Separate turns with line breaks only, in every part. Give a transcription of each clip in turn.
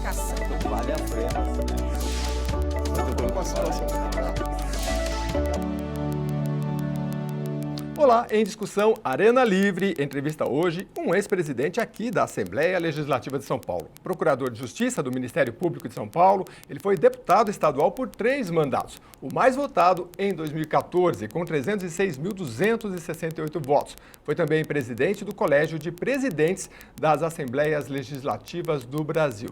caçando.
Vale a pena. Muito bom com a situação.
Olá, em discussão Arena Livre, entrevista hoje um ex-presidente aqui da Assembleia Legislativa de São Paulo. Procurador de Justiça do Ministério Público de São Paulo, ele foi deputado estadual por 3 mandatos, o mais votado em 2014, com 306.268 votos. Foi também presidente do Colégio de Presidentes das Assembleias Legislativas do Brasil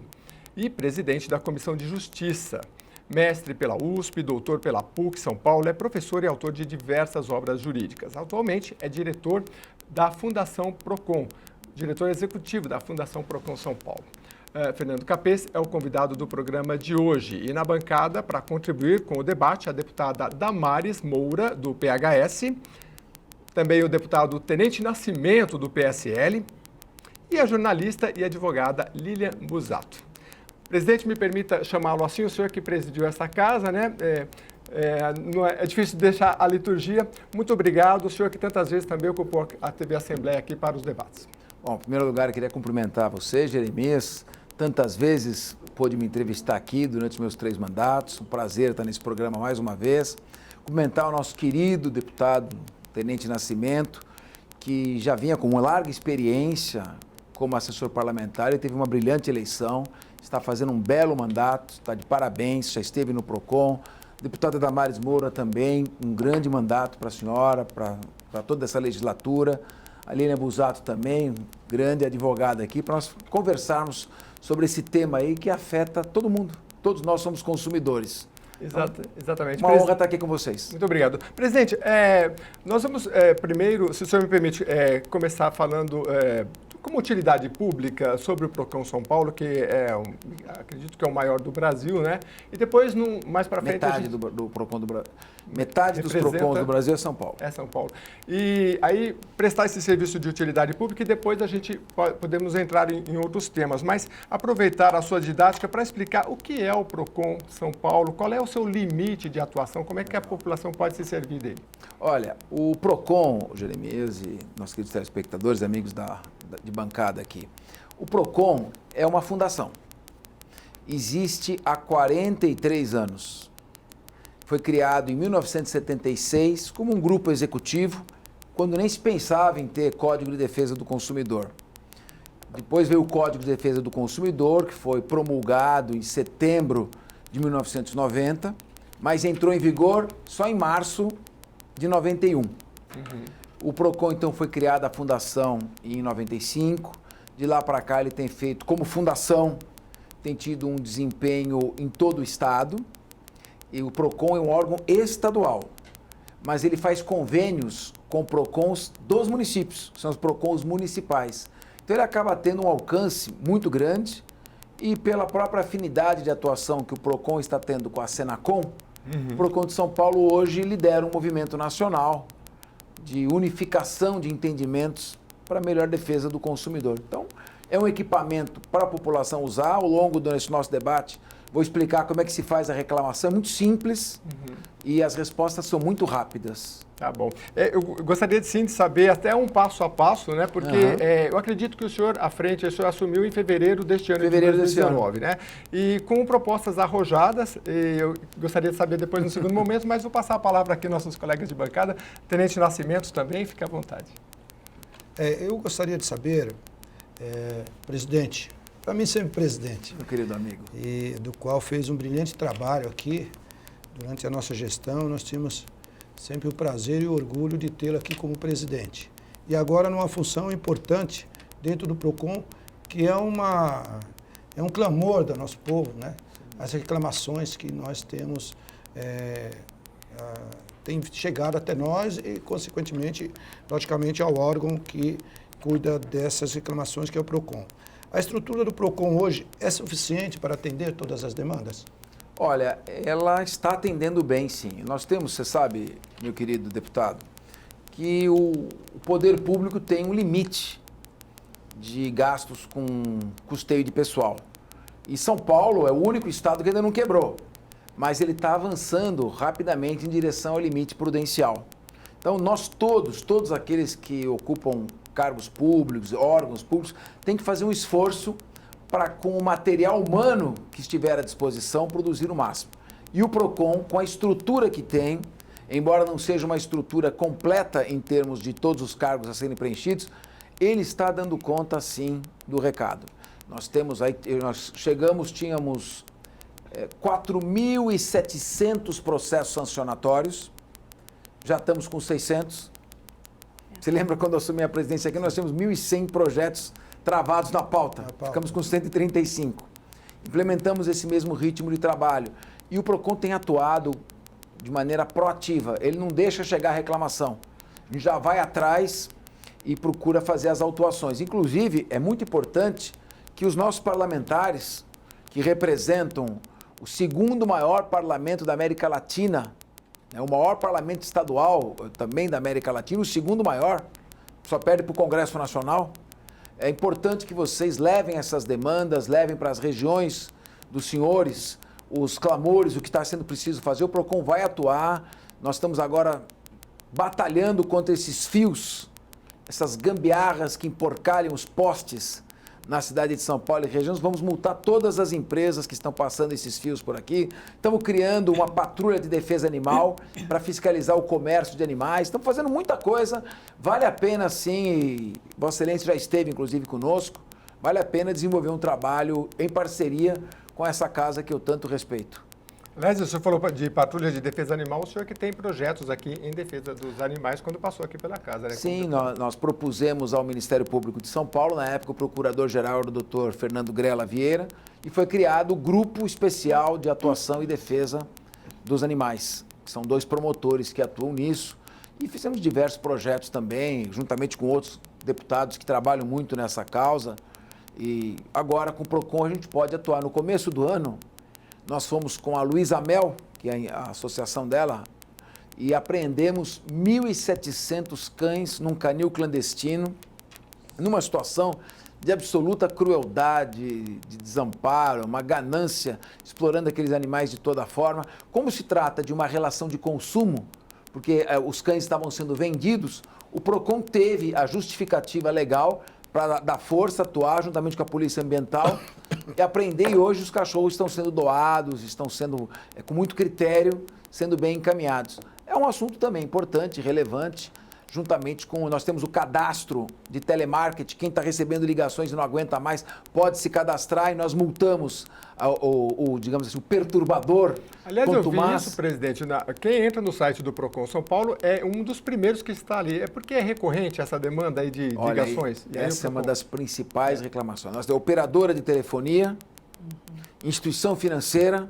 e presidente da Comissão de Justiça. Mestre pela USP, doutor pela PUC São Paulo, é professor e autor de diversas obras jurídicas. Atualmente é diretor da Fundação Procon, diretor executivo da Fundação Procon São Paulo. Fernando Capês é o convidado do programa de hoje. E na bancada, para contribuir com o debate, a deputada Damares Moura, do PHS, também o deputado Tenente Nascimento, do PSL, e a jornalista e advogada Lilian Busato. Presidente, me permita chamá-lo assim, o senhor que presidiu essa casa, né? É difícil deixar a liturgia. Muito obrigado, o senhor que tantas vezes também ocupou a TV Assembleia aqui para os debates.
Bom, em primeiro lugar, eu queria cumprimentar você, Jeremias. Tantas vezes pôde me entrevistar aqui durante os meus 3 mandatos. Um prazer estar nesse programa mais uma vez. Cumprimentar o nosso querido deputado Tenente Nascimento, que já vinha com uma larga experiência como assessor parlamentar e teve uma brilhante eleição. Está fazendo um belo mandato, está de parabéns, já esteve no PROCON. Deputada Damares Moura também, um grande mandato para a senhora, para toda essa legislatura. A Lilian Busato também, grande advogada aqui, para nós conversarmos sobre esse tema aí que afeta todo mundo. Todos nós somos consumidores.
Exatamente.
Uma honra estar aqui com vocês.
Muito obrigado. Presidente, nós vamos primeiro, se o senhor me permite, começar falando como utilidade pública sobre o Procon São Paulo, que acredito que é o maior do Brasil, né? E depois, mais para frente...
Metade do Procon do Brasil. Metade dos Procons do Brasil é São Paulo.
É São Paulo. E aí, prestar esse serviço de utilidade pública e depois a gente podemos entrar em outros temas. Mas aproveitar a sua didática para explicar o que é o Procon São Paulo, qual é o seu limite de atuação, como é que a população pode se servir dele?
Olha, o Procon, Jeremias e nossos queridos telespectadores, amigos de bancada aqui, o Procon é uma fundação. Existe há 43 anos. Foi criado em 1976 como um grupo executivo, quando nem se pensava em ter Código de Defesa do Consumidor. Depois veio o Código de Defesa do Consumidor, que foi promulgado em setembro de 1990, mas entrou em vigor só em março de 91. O Procon, então, foi criada a fundação em 95. De lá para cá, ele tem feito, como fundação, tem tido um desempenho em todo o estado. E o Procon é um órgão estadual, mas ele faz convênios com Procons dos municípios, são os Procons municipais. Então ele acaba tendo um alcance muito grande e pela própria afinidade de atuação que o Procon está tendo com a Senacom, o Procon de São Paulo hoje lidera um movimento nacional de unificação de entendimentos para melhor defesa do consumidor. Então é um equipamento para a população usar. Ao longo desse nosso debate, vou explicar como é que se faz a reclamação. É muito simples e as respostas são muito rápidas.
Tá bom. Eu gostaria sim de saber até um passo a passo, né? Porque eu acredito que o senhor assumiu em fevereiro deste ano, de 2019, né? E com propostas arrojadas, eu gostaria de saber depois no segundo momento, mas vou passar a palavra aqui aos nossos colegas de bancada. Tenente Nascimento também, fique à vontade.
Eu gostaria de saber, presidente, para mim sempre presidente,
Meu querido amigo.
e do qual fez um brilhante trabalho aqui durante a nossa gestão. Nós tínhamos sempre o prazer e o orgulho de tê-lo aqui como presidente. E agora numa função importante dentro do Procon, que é um clamor do nosso povo, né? As reclamações que nós temos têm chegado até nós e, consequentemente, logicamente, ao órgão que cuida dessas reclamações, que é o Procon. A estrutura do Procon hoje é suficiente para atender todas as demandas?
Olha, ela está atendendo bem, sim. Nós temos, você sabe, meu querido deputado, que o poder público tem um limite de gastos com custeio de pessoal. E São Paulo é o único estado que ainda não quebrou, mas ele está avançando rapidamente em direção ao limite prudencial. Então, nós todos aqueles que ocupam cargos públicos, órgãos públicos, têm que fazer um esforço para, com o material humano que estiver à disposição, produzir o máximo. E o PROCON, com a estrutura que tem, embora não seja uma estrutura completa em termos de todos os cargos a serem preenchidos, ele está dando conta, sim, do recado. Nós tínhamos 4.700 processos sancionatórios, já estamos com 600. Você lembra quando eu assumi a presidência aqui, nós tínhamos 1.100 projetos travados na pauta. Ficamos com 135. Implementamos esse mesmo ritmo de trabalho. E o PROCON tem atuado de maneira proativa. Ele não deixa chegar a reclamação. A gente já vai atrás e procura fazer as autuações. Inclusive, é muito importante que os nossos parlamentares, que representam o segundo maior parlamento da América Latina, o maior parlamento estadual também da América Latina, o segundo maior, só perde para o Congresso Nacional. É importante que vocês levem essas demandas, levem para as regiões dos senhores os clamores, o que está sendo preciso fazer. O PROCON vai atuar. Nós estamos agora batalhando contra esses fios, essas gambiarras que emporcalham os postes na cidade de São Paulo e regiões. Vamos multar todas as empresas que estão passando esses fios por aqui. Estamos criando uma patrulha de defesa animal para fiscalizar o comércio de animais. Estamos fazendo muita coisa. Vale a pena, sim, e Vossa Excelência já esteve, inclusive, conosco, vale a pena desenvolver um trabalho em parceria com essa casa que eu tanto respeito.
Aliás, o senhor falou de patrulha de defesa animal, o senhor que tem projetos aqui em defesa dos animais quando passou aqui pela casa, né?
Sim, nós propusemos ao Ministério Público de São Paulo, na época o procurador-geral era o Dr. Fernando Grela Vieira, e foi criado o Grupo Especial de Atuação e Defesa dos Animais, que são 2 promotores que atuam nisso, e fizemos diversos projetos também, juntamente com outros deputados que trabalham muito nessa causa, e agora com o PROCON a gente pode atuar. No começo do ano, nós fomos com a Luísa Mel, que é a associação dela, e apreendemos 1.700 cães num canil clandestino, numa situação de absoluta crueldade, de desamparo, uma ganância, explorando aqueles animais de toda forma. Como se trata de uma relação de consumo, porque os cães estavam sendo vendidos, o PROCON teve a justificativa legal para dar força, atuar juntamente com a Polícia Ambiental e apreender, e hoje os cachorros estão sendo doados, estão sendo, com muito critério, sendo bem encaminhados. É um assunto também importante, relevante, juntamente com, nós temos o cadastro de telemarketing, quem está recebendo ligações e não aguenta mais pode se cadastrar e nós multamos digamos assim, o perturbador.
Aliás, eu vi isso, presidente, quem entra no site do PROCON São Paulo é um dos primeiros que está ali. É porque é recorrente essa demanda aí de ligações?
Aí, essa é uma das principais reclamações. Nós temos operadora de telefonia, instituição financeira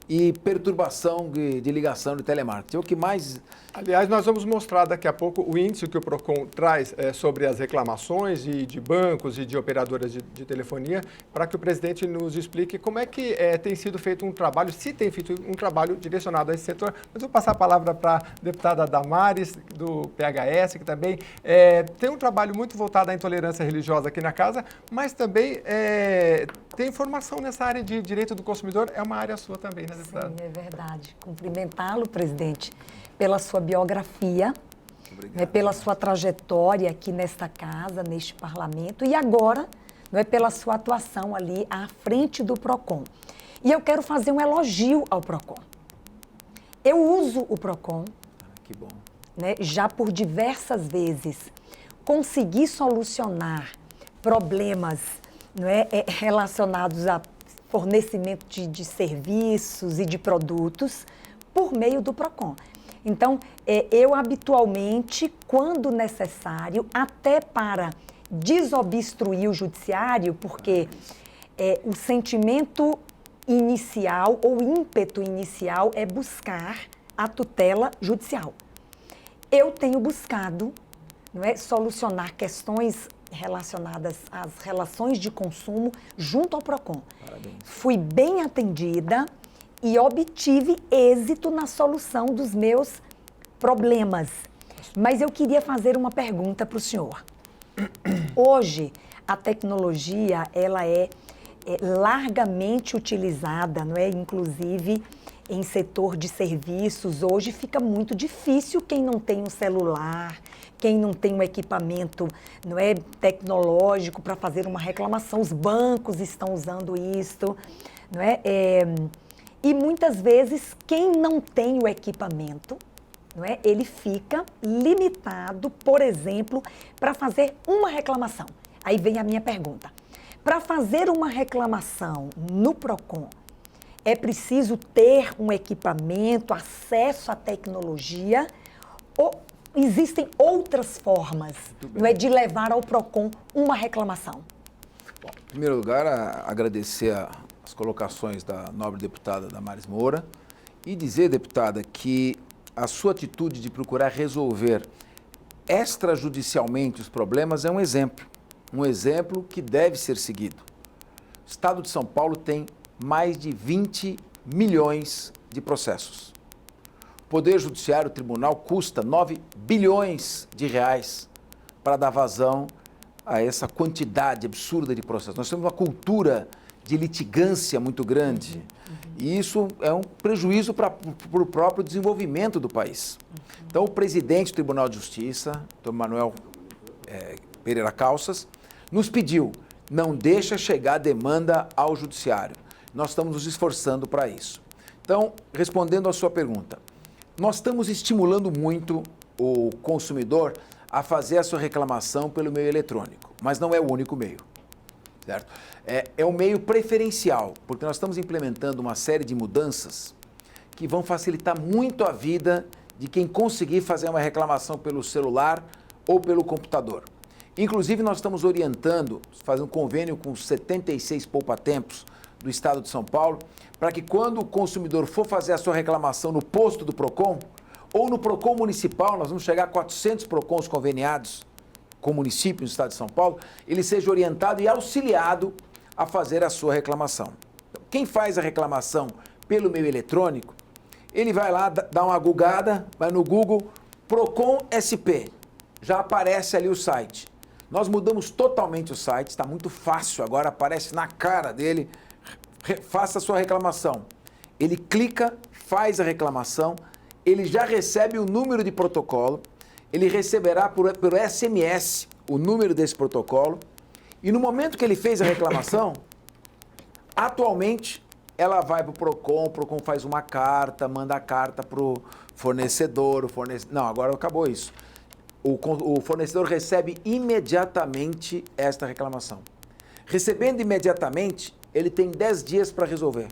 e perturbação de ligação de telemarketing. É o que mais...
Aliás, nós vamos mostrar daqui a pouco o índice que o PROCON traz sobre as reclamações de bancos e de operadoras de telefonia, para que o presidente nos explique como é que tem sido feito um trabalho, se tem feito um trabalho direcionado a esse setor. Mas vou passar a palavra para a deputada Damares, do PHS, que também tem um trabalho muito voltado à intolerância religiosa aqui na casa, mas também tem formação nessa área de direito do consumidor, é uma área sua também, né, deputada?
Sim, é verdade. Cumprimentá-lo, presidente, pela sua biografia, pela sua trajetória aqui nesta casa, neste parlamento, e agora, pela sua atuação ali à frente do PROCON. E eu quero fazer um elogio ao PROCON. Eu uso o PROCON,
que bom.
Já por diversas vezes, consegui solucionar problemas relacionados a fornecimento de serviços e de produtos por meio do PROCON. Então, eu habitualmente, quando necessário, até para desobstruir o judiciário, porque o sentimento inicial ou ímpeto inicial é buscar a tutela judicial. Eu tenho buscado solucionar questões relacionadas às relações de consumo junto ao PROCON.
Parabéns.
Fui bem atendida e obtive êxito na solução dos meus problemas. Mas eu queria fazer uma pergunta para o senhor. Hoje, a tecnologia ela é largamente utilizada, inclusive em setor de serviços, hoje fica muito difícil quem não tem um celular, quem não tem um equipamento, não é, tecnológico para fazer uma reclamação. Os bancos estão usando isso, não é? E muitas vezes quem não tem o equipamento, não é, ele fica limitado, por exemplo, para fazer uma reclamação. Aí vem a minha pergunta. Para fazer uma reclamação no PROCON, é preciso ter um equipamento, acesso à tecnologia, ou existem outras formas, não é, de levar ao PROCON uma reclamação?
Bom, em primeiro lugar, agradecer as colocações da nobre deputada Damares Moura e dizer, deputada, que a sua atitude de procurar resolver extrajudicialmente os problemas é um exemplo que deve ser seguido. O Estado de São Paulo tem mais de 20 milhões de processos. O Poder Judiciário, o Tribunal, custa 9 bilhões de reais para dar vazão a essa quantidade absurda de processos. Nós temos uma cultura de litigância muito grande e isso é um prejuízo para o próprio desenvolvimento do país. Então, o presidente do Tribunal de Justiça, Dr. Manuel Pereira Calças, nos pediu, não deixa chegar a demanda ao Judiciário. Nós estamos nos esforçando para isso. Então, respondendo à sua pergunta, nós estamos estimulando muito o consumidor a fazer a sua reclamação pelo meio eletrônico, mas não é o único meio, certo? É o meio preferencial, porque nós estamos implementando uma série de mudanças que vão facilitar muito a vida de quem conseguir fazer uma reclamação pelo celular ou pelo computador. Inclusive, nós estamos orientando, fazendo um convênio com 76 poupa-tempos do Estado de São Paulo, para que quando o consumidor for fazer a sua reclamação no posto do PROCON, ou no PROCON municipal, nós vamos chegar a 400 PROCONs conveniados com municípios do Estado de São Paulo, ele seja orientado e auxiliado a fazer a sua reclamação. Então, quem faz a reclamação pelo meio eletrônico, ele vai lá, dá uma googada, vai no Google, PROCON SP, já aparece ali o site. Nós mudamos totalmente o site, está muito fácil, agora aparece na cara dele, faça a sua reclamação. Ele clica, faz a reclamação, ele já recebe o número de protocolo, ele receberá por SMS o número desse protocolo e no momento que ele fez a reclamação, atualmente ela vai para o PROCON faz uma carta, manda a carta para o fornecedor, Não, agora acabou isso. O fornecedor recebe imediatamente esta reclamação. Recebendo imediatamente, ele tem 10 dias para resolver.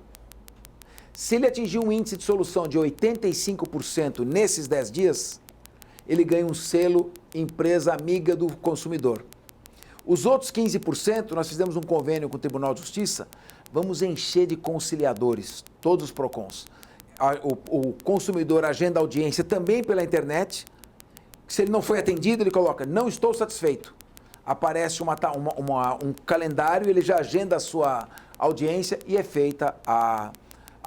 Se ele atingir um índice de solução de 85% nesses 10 dias, ele ganha um selo Empresa Amiga do Consumidor. Os outros 15%, nós fizemos um convênio com o Tribunal de Justiça, vamos encher de conciliadores, todos os PROCONs. O consumidor agenda audiência também pela internet. Se ele não foi atendido, ele coloca, não estou satisfeito. Aparece um calendário, ele já agenda a sua audiência e é feita a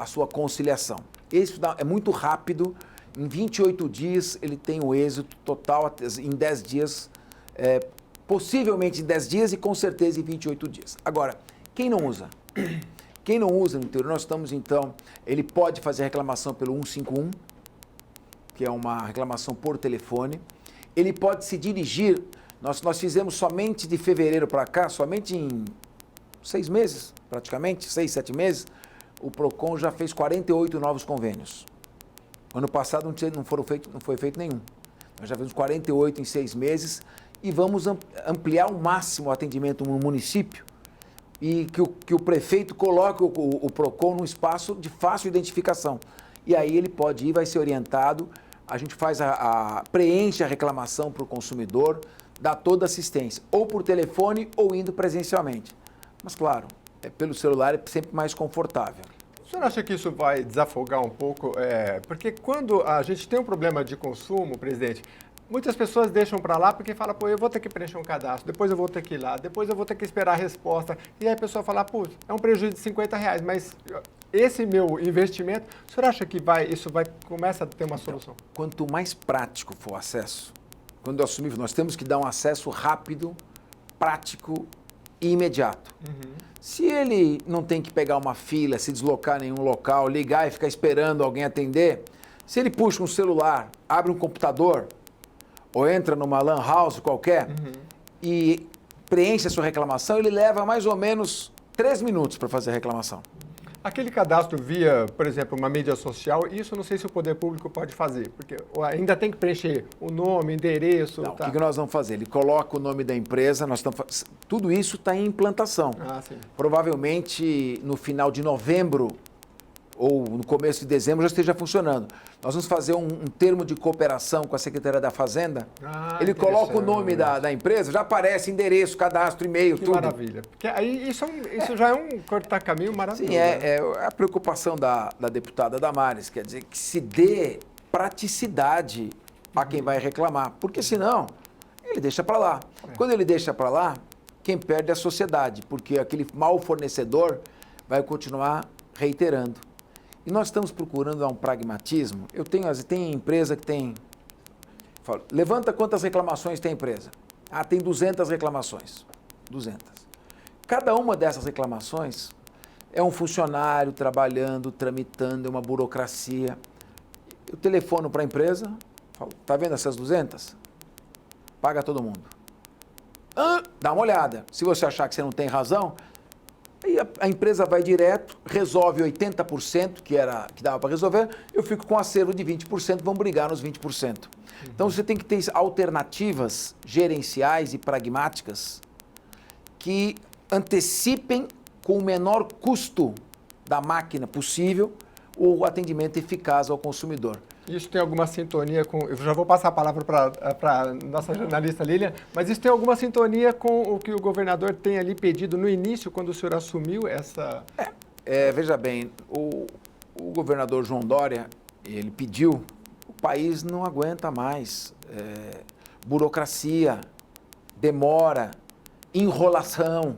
sua conciliação. Isso é muito rápido, em 28 dias ele tem o êxito total, em 10 dias, possivelmente em 10 dias e com certeza em 28 dias. Agora, quem não usa? Quem não usa no interior, nós estamos então, ele pode fazer reclamação pelo 151, que é uma reclamação por telefone. Ele pode se dirigir, nós fizemos somente de fevereiro para cá, somente em 6 meses, praticamente, 6, 7 meses, o PROCON já fez 48 novos convênios. Ano passado não foi feito nenhum. Nós já fizemos 48 em 6 meses e vamos ampliar ao máximo o atendimento no município e que o prefeito coloque o PROCON num espaço de fácil identificação. E aí ele pode ir, vai ser orientado, a gente faz preenche a reclamação para o consumidor, dá toda assistência, ou por telefone ou indo presencialmente. Mas claro, pelo celular é sempre mais confortável.
O senhor acha que isso vai desafogar um pouco? Porque quando a gente tem um problema de consumo, presidente, muitas pessoas deixam para lá porque falam, pô, eu vou ter que preencher um cadastro, depois eu vou ter que ir lá, depois eu vou ter que esperar a resposta. E aí a pessoa fala, pô, é um prejuízo de R$50, mas esse meu investimento, o senhor acha que começa a ter uma solução?
Quanto mais prático for o acesso, quando eu assumir, nós temos que dar um acesso rápido, prático e imediato. Se ele não tem que pegar uma fila, se deslocar em nenhum local, ligar e ficar esperando alguém atender, se ele puxa um celular, abre um computador ou entra numa lan house qualquer e preenche a sua reclamação, ele leva mais ou menos 3 minutos para fazer a reclamação.
Aquele cadastro via, por exemplo, uma mídia social, isso eu não sei se o poder público pode fazer, porque ainda tem que preencher o nome, endereço...
Não,
tá.
o que nós vamos fazer? Ele coloca o nome da empresa, tudo isso está em implantação.
Ah, sim.
Provavelmente no final de novembro ou no começo de dezembro já esteja funcionando. Nós vamos fazer um termo de cooperação com a Secretaria da Fazenda. Ele coloca o nome da empresa, já aparece endereço, cadastro, e-mail,
Que
tudo.
maravilha. Porque aí isso já é um cortar-caminho maravilhoso.
Sim, é a preocupação da deputada Damares, quer dizer, que se dê praticidade a quem vai reclamar, porque senão ele deixa para lá. Quando ele deixa para lá, quem perde é a sociedade, porque aquele mau fornecedor vai continuar reiterando. E nós estamos procurando dar um pragmatismo. Tem empresa que tem... Falo, levanta quantas reclamações tem a empresa. Ah, tem 200 reclamações. 200. Cada uma dessas reclamações é um funcionário trabalhando, tramitando, é uma burocracia. Eu telefono para a empresa, falo, tá vendo essas 200? Paga todo mundo. Dá uma olhada. Se você achar que você não tem razão... Aí a empresa vai direto, resolve 80% que dava para resolver, eu fico com acervo de 20%, vamos brigar nos 20%. Então você tem que ter alternativas gerenciais e pragmáticas que antecipem com o menor custo da máquina possível o atendimento eficaz ao consumidor.
Isso tem alguma sintonia com... Eu já vou passar a palavra para a nossa jornalista Lilian, mas isso tem alguma sintonia com o que o governador tem ali pedido no início, quando o senhor assumiu essa...
Veja bem, o governador João Dória, ele pediu, o país não aguenta mais burocracia, demora, enrolação,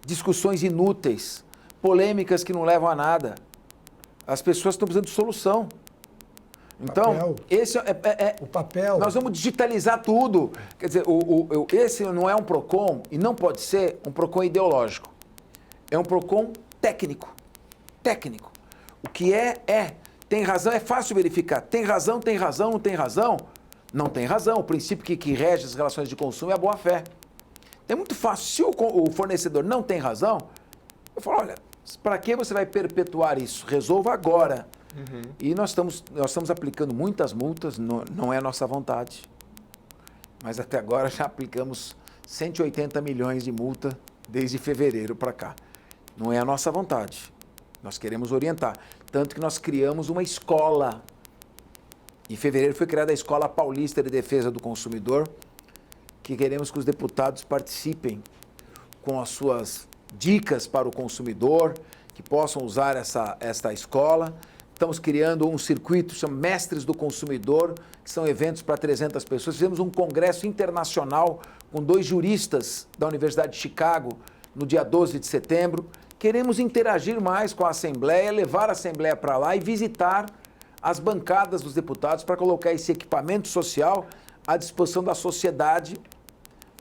discussões inúteis, polêmicas que não levam a nada. As pessoas estão precisando de solução. Então, esse
o papel.
Nós vamos digitalizar tudo. Quer dizer, esse não é um PROCON e não pode ser um PROCON ideológico. É um PROCON técnico. Técnico. O que tem razão, é fácil verificar. Tem razão, não tem razão? Não tem razão. O princípio que rege as relações de consumo é a boa-fé. É muito fácil. Se o fornecedor não tem razão, eu falo, olha, para que você vai perpetuar isso? Resolva agora. E nós estamos aplicando muitas multas, não é a nossa vontade, mas até agora já aplicamos 180 milhões de multa desde fevereiro para cá. Não é a nossa vontade, nós queremos orientar. Tanto que nós criamos uma escola. Em fevereiro foi criada a Escola Paulista de Defesa do Consumidor, que queremos que os deputados participem com as suas dicas para o consumidor, que possam usar esta escola. Estamos criando um circuito, chama Mestres do Consumidor, que são eventos para 300 pessoas. Fizemos um congresso internacional com 2 juristas da Universidade de Chicago no dia 12 de setembro. Queremos interagir mais com a Assembleia, levar a Assembleia para lá e visitar as bancadas dos deputados para colocar esse equipamento social à disposição da sociedade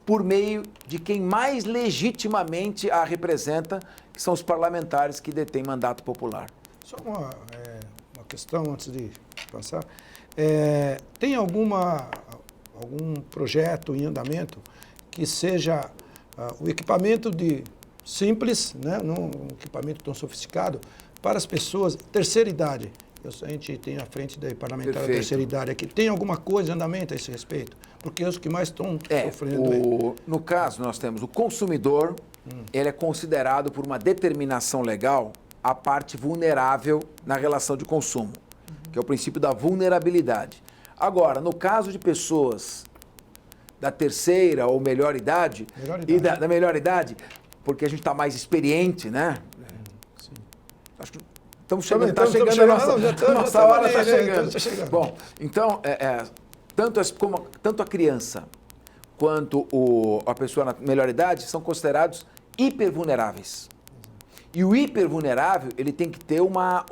por meio de quem mais legitimamente a representa, que são os parlamentares que detêm mandato popular.
Só uma questão antes de passar. Tem algum projeto em andamento que seja o equipamento simples, né? Não um equipamento tão sofisticado, para as pessoas, terceira idade? A gente tem à frente da parlamentar da terceira idade aqui. Tem alguma coisa em andamento a esse respeito? Porque é os que mais estão sofrendo.
No caso, nós temos o consumidor, ele é considerado por uma determinação legal a parte vulnerável na relação de consumo, que é o princípio da vulnerabilidade. Agora, no caso de pessoas da terceira ou melhor idade, e da melhor idade, porque a gente está mais experiente, né?
Sim.
Acho que estamos chegando, está chegando a nossa hora, está chegando. Bom, então, tanto a criança quanto a pessoa na melhor idade são considerados hipervulneráveis. E o hipervulnerável, ele tem que ter uma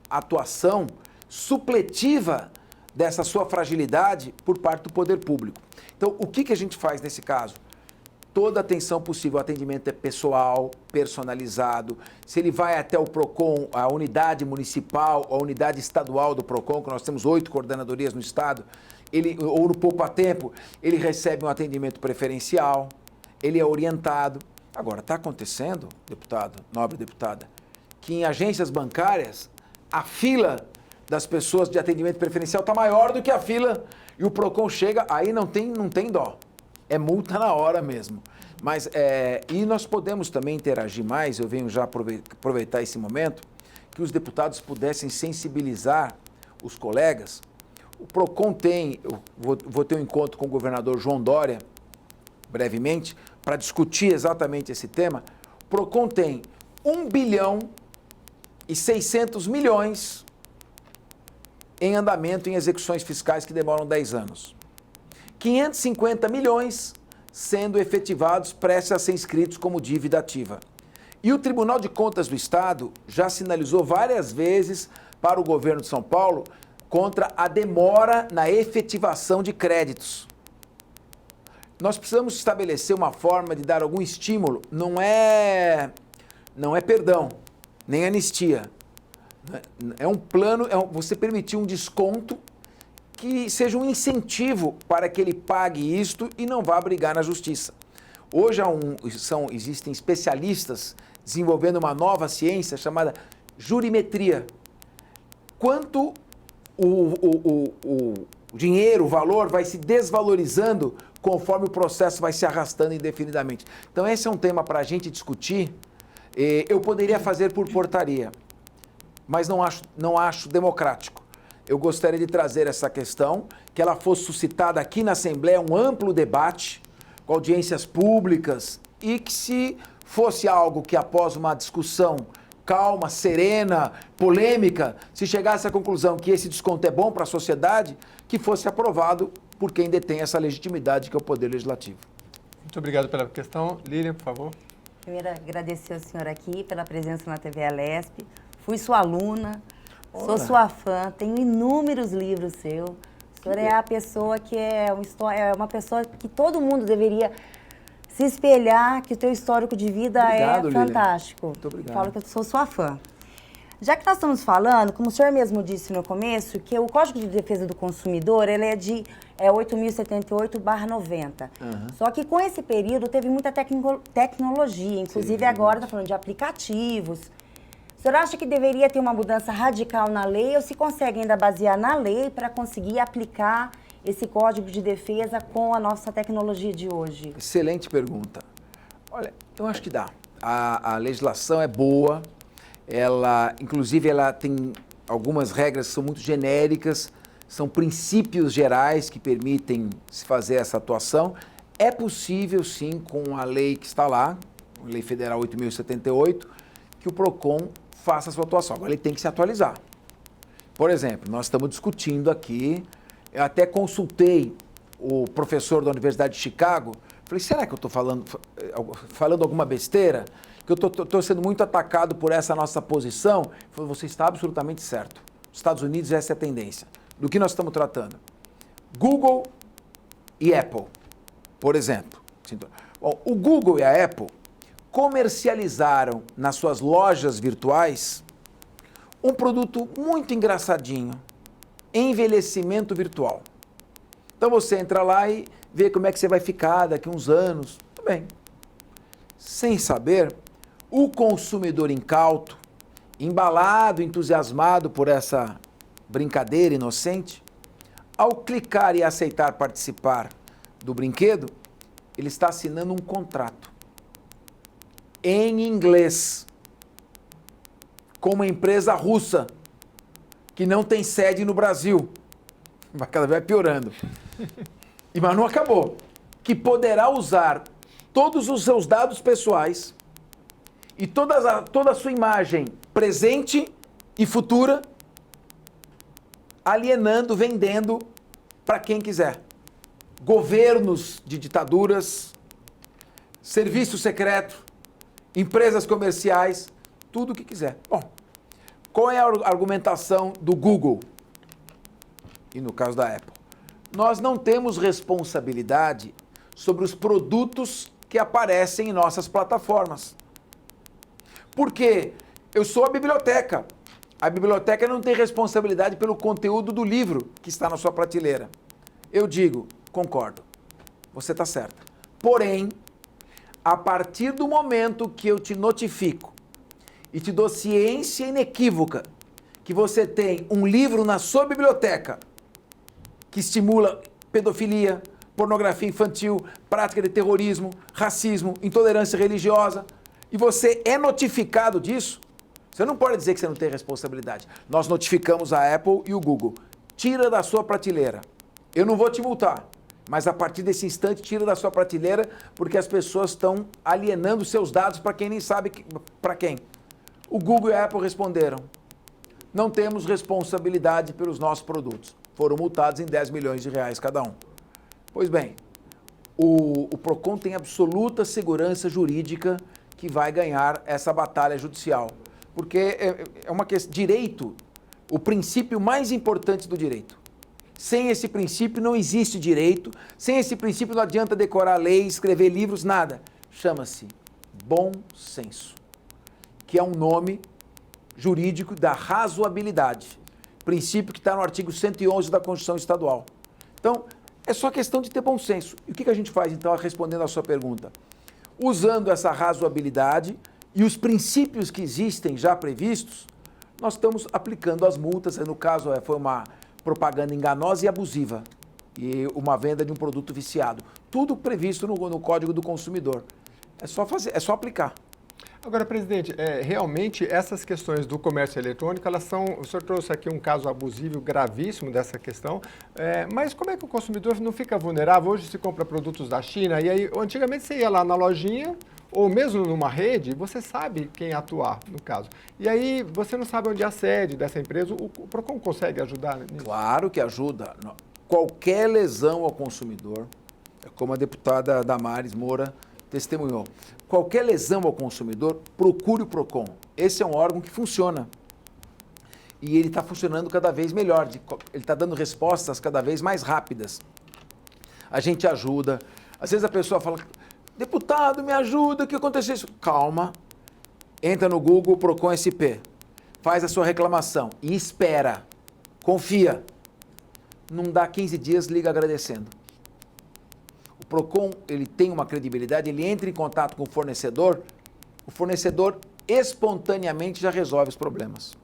atuação supletiva dessa sua fragilidade por parte do poder público. Então, o que a gente faz nesse caso? toda a atenção possível. O atendimento é pessoal, personalizado. Se ele vai até o PROCON, a unidade municipal, a unidade estadual do PROCON, que nós temos 8 coordenadorias no estado, ou no Poupa Tempo, ele recebe um atendimento preferencial, ele é orientado. Agora, está acontecendo, deputado, nobre deputada, que em agências bancárias, a fila das pessoas de atendimento preferencial está maior do que a fila, e o PROCON chega, aí não tem dó. É multa na hora mesmo. Mas, e nós podemos também interagir mais, eu venho já aproveitar esse momento, que os deputados pudessem sensibilizar os colegas. O PROCON eu vou ter um encontro com o governador João Dória, brevemente, para discutir exatamente esse tema. O PROCON tem 1 bilhão e 600 milhões em andamento em execuções fiscais que demoram 10 anos. 550 milhões sendo efetivados prestes a ser inscritos como dívida ativa. E o Tribunal de Contas do Estado já sinalizou várias vezes para o governo de São Paulo contra a demora na efetivação de créditos. Nós precisamos estabelecer uma forma de dar algum estímulo, não é perdão, nem anistia. É um plano, você permitir um desconto que seja um incentivo para que ele pague isto e não vá brigar na justiça. Hoje existem especialistas desenvolvendo uma nova ciência chamada jurimetria. Quanto o dinheiro, o valor vai se desvalorizando conforme o processo vai se arrastando indefinidamente. Então esse é um tema para a gente discutir. Eu poderia fazer por portaria, mas não acho democrático. Eu gostaria de trazer essa questão, que ela fosse suscitada aqui na Assembleia, um amplo debate, com audiências públicas, e que se fosse algo que após uma discussão calma, serena, polêmica, se chegasse à conclusão que esse desconto é bom para a sociedade, que fosse aprovado por quem detém essa legitimidade, que é o Poder Legislativo.
Muito obrigado pela questão. Lilian, por favor.
Primeiro, agradecer ao senhor aqui pela presença na TV Alesp. Fui sua aluna, sou sua fã, tenho inúmeros livros seus. O senhor é a pessoa que é uma pessoa que todo mundo deveria se espelhar, que o teu histórico de vida
Obrigado,
é fantástico.
Muito obrigado.
Falo que eu sou sua fã. Já que nós estamos falando, como o senhor mesmo disse no começo, que o Código de Defesa do Consumidor, ele é de 8.078/90. Só que com esse período teve muita tecnologia, inclusive agora está falando de aplicativos. O senhor acha que deveria ter uma mudança radical na lei ou se consegue ainda basear na lei para conseguir aplicar esse Código de Defesa com a nossa tecnologia de hoje?
Excelente pergunta. Olha, eu acho que dá. A legislação é boa, inclusive ela tem algumas regras que são muito genéricas, são princípios gerais que permitem se fazer essa atuação. É possível, sim, com a lei que está lá, a Lei Federal 8.078, que o PROCON faça a sua atuação. Agora ele tem que se atualizar. Por exemplo, nós estamos discutindo aqui, eu até consultei o professor da Universidade de Chicago, falei, será que eu estou falando alguma besteira? Que eu estou sendo muito atacado por essa nossa posição? Ele falou, você está absolutamente certo. Nos Estados Unidos essa é a tendência. Do que nós estamos tratando? Google e Apple, por exemplo. Bom, o Google e a Apple comercializaram nas suas lojas virtuais um produto muito engraçadinho, envelhecimento virtual. Então você entra lá e vê como é que você vai ficar daqui a uns anos. Tudo bem. Sem saber, o consumidor incauto, embalado, entusiasmado por essa brincadeira inocente, ao clicar e aceitar participar do brinquedo, ele está assinando um contrato em inglês com uma empresa russa que não tem sede no Brasil. Vai cada vez piorando. Mas não acabou. Que poderá usar todos os seus dados pessoais e toda a sua imagem presente e futura, alienando, vendendo para quem quiser. Governos de ditaduras, serviço secreto, empresas comerciais, tudo o que quiser. Bom, qual é a argumentação do Google? E no caso da Apple? Nós não temos responsabilidade sobre os produtos que aparecem em nossas plataformas. Porque eu sou a biblioteca. A biblioteca não tem responsabilidade pelo conteúdo do livro que está na sua prateleira. Eu digo, concordo, você está certa. Porém, a partir do momento que eu te notifico e te dou ciência inequívoca que você tem um livro na sua biblioteca que estimula pedofilia, pornografia infantil, prática de terrorismo, racismo, intolerância religiosa, e você é notificado disso, você não pode dizer que você não tem responsabilidade. Nós notificamos a Apple e o Google. Tira da sua prateleira. Eu não vou te multar, mas a partir desse instante tira da sua prateleira porque as pessoas estão alienando seus dados para quem nem sabe para quem. O Google e a Apple responderam: não temos responsabilidade pelos nossos produtos. Foram multados em 10 milhões de reais cada um. Pois bem, o PROCON tem absoluta segurança jurídica que vai ganhar essa batalha judicial. Porque é uma questão, direito, o princípio mais importante do direito. Sem esse princípio não existe direito, sem esse princípio não adianta decorar lei, escrever livros, nada. Chama-se bom senso, que é um nome jurídico da razoabilidade. Princípio que está no artigo 111 da Constituição Estadual. Então, é só questão de ter bom senso. E o que a gente faz, então, respondendo à sua pergunta? Usando essa razoabilidade e os princípios que existem já previstos, nós estamos aplicando as multas. No caso, foi uma propaganda enganosa e abusiva e uma venda de um produto viciado. Tudo previsto no Código do Consumidor. É só fazer, é só aplicar.
Agora, presidente, realmente essas questões do comércio eletrônico, elas são... O senhor trouxe aqui um caso abusivo gravíssimo dessa questão, mas como é que o consumidor não fica vulnerável? Hoje se compra produtos da China e aí, antigamente você ia lá na lojinha ou mesmo numa rede, você sabe quem atuar, no caso. E aí você não sabe onde é a sede dessa empresa, o PROCON consegue ajudar nisso?
Claro que ajuda. Qualquer lesão ao consumidor, como a deputada Damares Moura testemunhou, qualquer lesão ao consumidor, procure o PROCON. Esse é um órgão que funciona. E ele está funcionando cada vez melhor, ele está dando respostas cada vez mais rápidas. A gente ajuda. Às vezes a pessoa fala: deputado, me ajuda, o que aconteceu isso? Calma, entra no Google, PROCON SP, faz a sua reclamação e espera, confia. Não dá 15 dias, liga agradecendo. O PROCON, ele tem uma credibilidade, ele entra em contato com o fornecedor espontaneamente já resolve os problemas.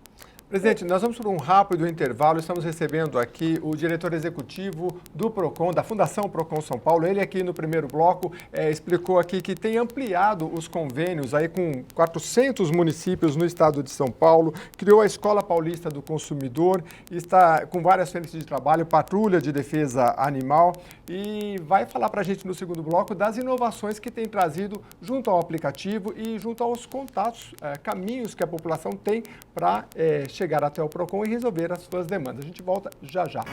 Presidente, nós vamos para um rápido intervalo. Estamos recebendo aqui o diretor executivo do PROCON, da Fundação PROCON São Paulo. Ele aqui no primeiro bloco explicou aqui que tem ampliado os convênios aí com 400 municípios no estado de São Paulo, criou a Escola Paulista do Consumidor, está com várias frentes de trabalho, patrulha de defesa animal, e vai falar para a gente no segundo bloco das inovações que tem trazido junto ao aplicativo e junto aos contatos, caminhos que a população tem para chegar até o PROCON e resolver as suas demandas. A gente volta já já.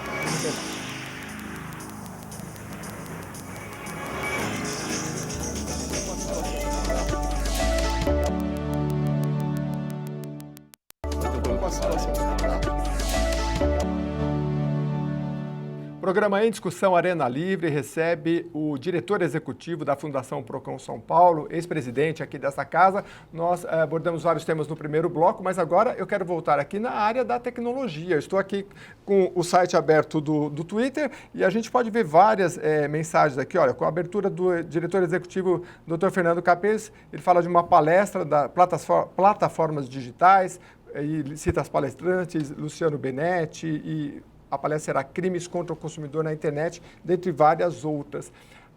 O programa Em Discussão Arena Livre recebe o diretor executivo da Fundação PROCON São Paulo, ex-presidente aqui dessa casa. Nós abordamos vários temas no primeiro bloco, mas agora eu quero voltar aqui na área da tecnologia. Eu estou aqui com o site aberto do Twitter e a gente pode ver várias mensagens aqui. Olha, com a abertura do diretor executivo, Dr. Fernando Capês, ele fala de uma palestra da plataformas digitais, e cita as palestrantes, Luciano Benetti, e a palestra será Crimes contra o Consumidor na Internet, dentre várias outras.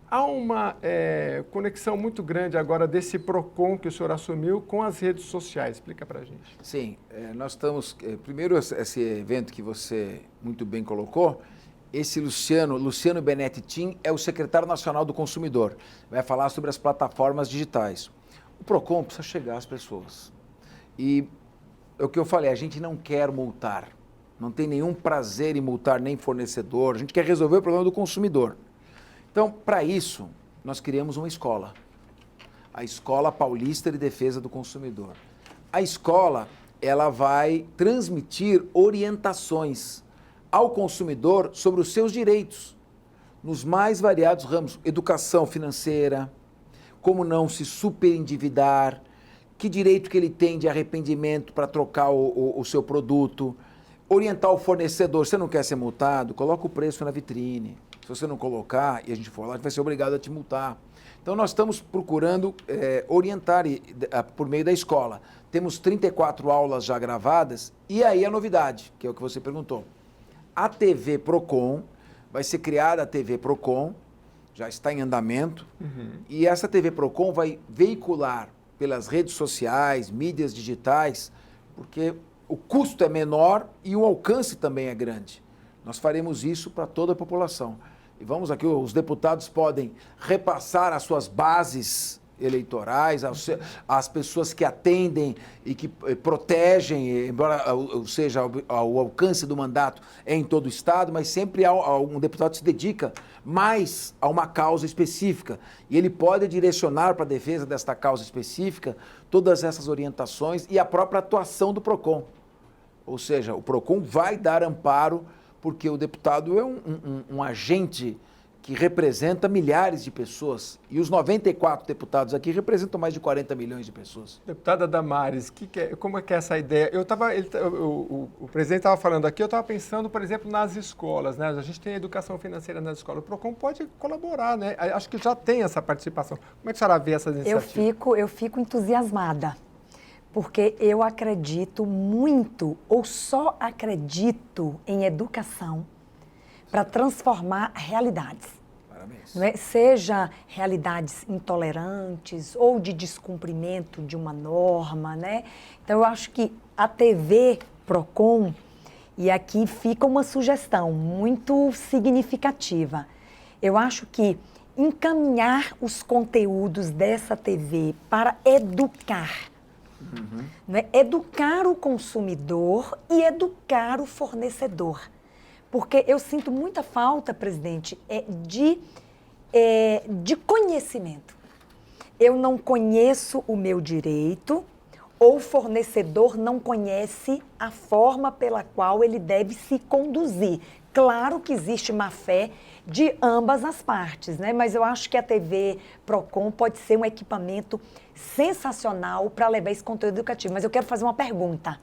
Há uma conexão muito grande agora desse PROCON que o senhor assumiu com as redes sociais. Explica para a gente.
Sim, nós estamos... primeiro, esse evento que você muito bem colocou, esse Luciano Benetti Tim é o secretário nacional do consumidor. Vai falar sobre as plataformas digitais. O PROCON precisa chegar às pessoas. E é o que eu falei, a gente não quer multar. Não tem nenhum prazer em multar nem fornecedor, a gente quer resolver o problema do consumidor. Então, para isso, nós criamos uma escola, a Escola Paulista de Defesa do Consumidor. A escola, ela vai transmitir orientações ao consumidor sobre os seus direitos, nos mais variados ramos, educação financeira, como não se superendividar, que direito que ele tem de arrependimento para trocar o seu produto, orientar o fornecedor. Você não quer ser multado? Coloca o preço na vitrine. Se você não colocar e a gente for lá, a gente vai ser obrigado a te multar. Então, nós estamos procurando orientar por meio da escola. Temos 34 aulas já gravadas e aí a novidade, que é o que você perguntou. A TV Procon, vai ser criada a TV Procon, já está em andamento, e essa TV Procon vai veicular pelas redes sociais, mídias digitais, porque o custo é menor e o alcance também é grande. Nós faremos isso para toda a população. E vamos aqui, os deputados podem repassar as suas bases eleitorais, as pessoas que atendem e que protegem, embora seja o alcance do mandato é em todo o Estado, mas sempre um deputado se dedica mais a uma causa específica. E ele pode direcionar para a defesa desta causa específica todas essas orientações e a própria atuação do PROCON. Ou seja, o PROCON vai dar amparo porque o deputado é um agente que representa milhares de pessoas. E os 94 deputados aqui representam mais de 40 milhões de pessoas.
Deputada Damares, como é que é essa ideia? O presidente estava falando aqui, eu estava pensando, por exemplo, nas escolas, né? A gente tem educação financeira nas escolas. O PROCON pode colaborar, né? Acho que já tem essa participação. Como é que a senhora vê essas iniciativas?
Eu fico entusiasmada, porque eu acredito muito, ou só acredito em educação para transformar realidades.
Parabéns.
Não é? Seja realidades intolerantes ou de descumprimento de uma norma, né? Então, eu acho que a TV Procon, e aqui fica uma sugestão muito significativa, eu acho que encaminhar os conteúdos dessa TV para educar, não é? Educar o consumidor e educar o fornecedor. Porque eu sinto muita falta, presidente, de conhecimento. Eu não conheço o meu direito, ou o fornecedor não conhece a forma pela qual ele deve se conduzir. Claro que existe má fé de ambas as partes, né? Mas eu acho que a TV Procon pode ser um equipamento sensacional para levar esse conteúdo educativo. Mas eu quero fazer uma pergunta.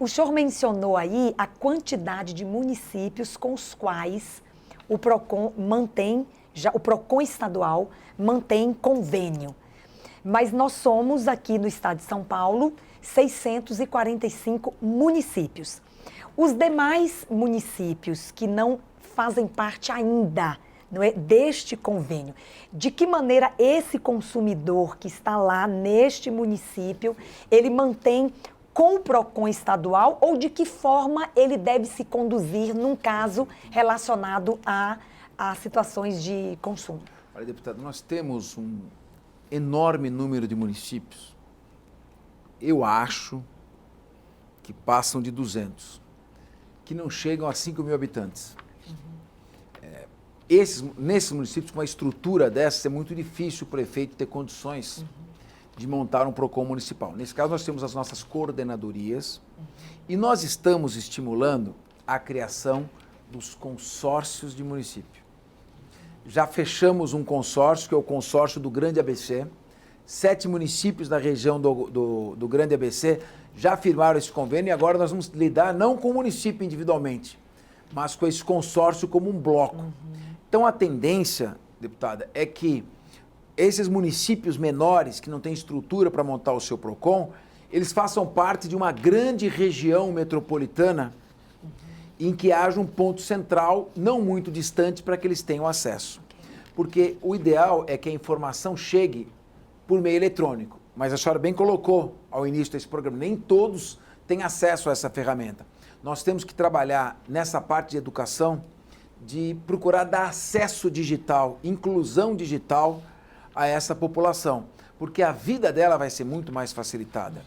O senhor mencionou aí a quantidade de municípios com os quais o Procon o Procon estadual mantém convênio. Mas nós somos aqui no estado de São Paulo 645 municípios. Os demais municípios que não fazem parte ainda, não é, deste convênio, de que maneira esse consumidor que está lá neste município, ele mantém com o PROCON estadual ou de que forma ele deve se conduzir num caso relacionado a situações de consumo?
Olha, deputado, nós temos um enorme número de municípios. Eu acho que passam de 200, que não chegam a 5 mil habitantes. Nesses municípios, com uma estrutura dessa, é muito difícil o prefeito ter condições de montar um PROCON municipal. Nesse caso, nós temos as nossas coordenadorias e nós estamos estimulando a criação dos consórcios de município. Já fechamos um consórcio, que é o consórcio do Grande ABC. 7 municípios da região do Grande ABC já firmaram esse convênio e agora nós vamos lidar não com o município individualmente, mas com esse consórcio como um bloco. Então, a tendência, deputada, é que esses municípios menores, que não têm estrutura para montar o seu PROCON, eles façam parte de uma grande região metropolitana em que haja um ponto central não muito distante para que eles tenham acesso. Porque o ideal é que a informação chegue por meio eletrônico. Mas a senhora bem colocou ao início desse programa, nem todos têm acesso a essa ferramenta. Nós temos que trabalhar nessa parte de educação, de procurar dar acesso digital, inclusão digital a essa população, porque a vida dela vai ser muito mais facilitada.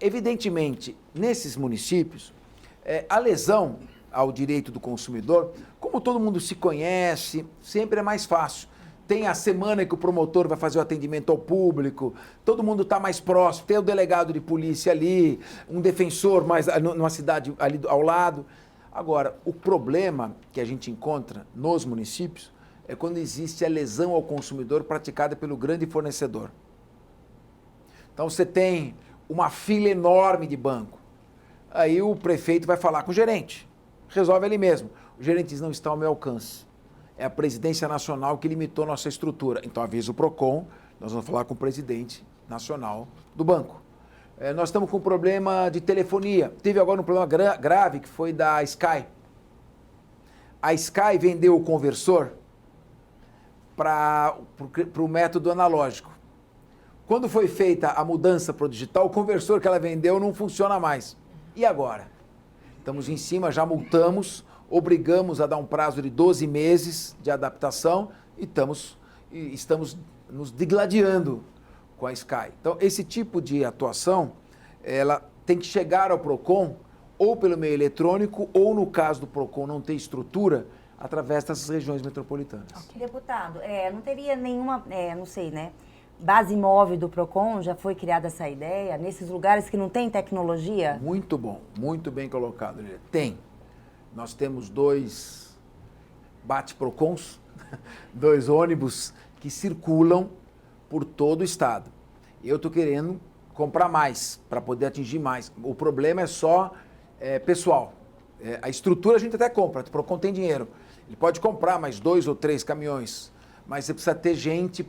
Evidentemente, nesses municípios, a lesão ao direito do consumidor, como todo mundo se conhece, sempre é mais fácil. Tem a semana que o promotor vai fazer o atendimento ao público, todo mundo está mais próximo, tem o delegado de polícia ali, um defensor mais numa cidade ali ao lado. Agora, o problema que a gente encontra nos municípios é quando existe a lesão ao consumidor praticada pelo grande fornecedor. Então você tem uma fila enorme de banco. Aí o prefeito vai falar com o gerente, resolve ali mesmo. O gerente diz, não está ao meu alcance. É a presidência nacional que limitou nossa estrutura. Então avisa o PROCON, nós vamos falar com o presidente nacional do banco. Nós estamos com um problema de telefonia. Teve agora um problema grave que foi da Sky. A Sky vendeu o conversor para o método analógico. Quando foi feita a mudança para o digital, o conversor que ela vendeu não funciona mais. E agora? Estamos em cima, já multamos, obrigamos a dar um prazo de 12 meses de adaptação e estamos nos digladiando com a Sky. Então, esse tipo de atuação, ela tem que chegar ao PROCON ou pelo meio eletrônico ou, no caso do PROCON não ter estrutura, através dessas regiões metropolitanas.
Deputado, não teria nenhuma, não sei, né? Base móvel do PROCON, já foi criada essa ideia, nesses lugares que não tem tecnologia?
Muito bom, muito bem colocado. Tem. Nós temos 2 bate-PROCONs, 2 ônibus que circulam por todo o estado. Eu estou querendo comprar mais, para poder atingir mais. O problema é só pessoal. A estrutura a gente até compra, o PROCON tem dinheiro. Ele pode comprar mais 2 ou 3 caminhões, mas você precisa ter gente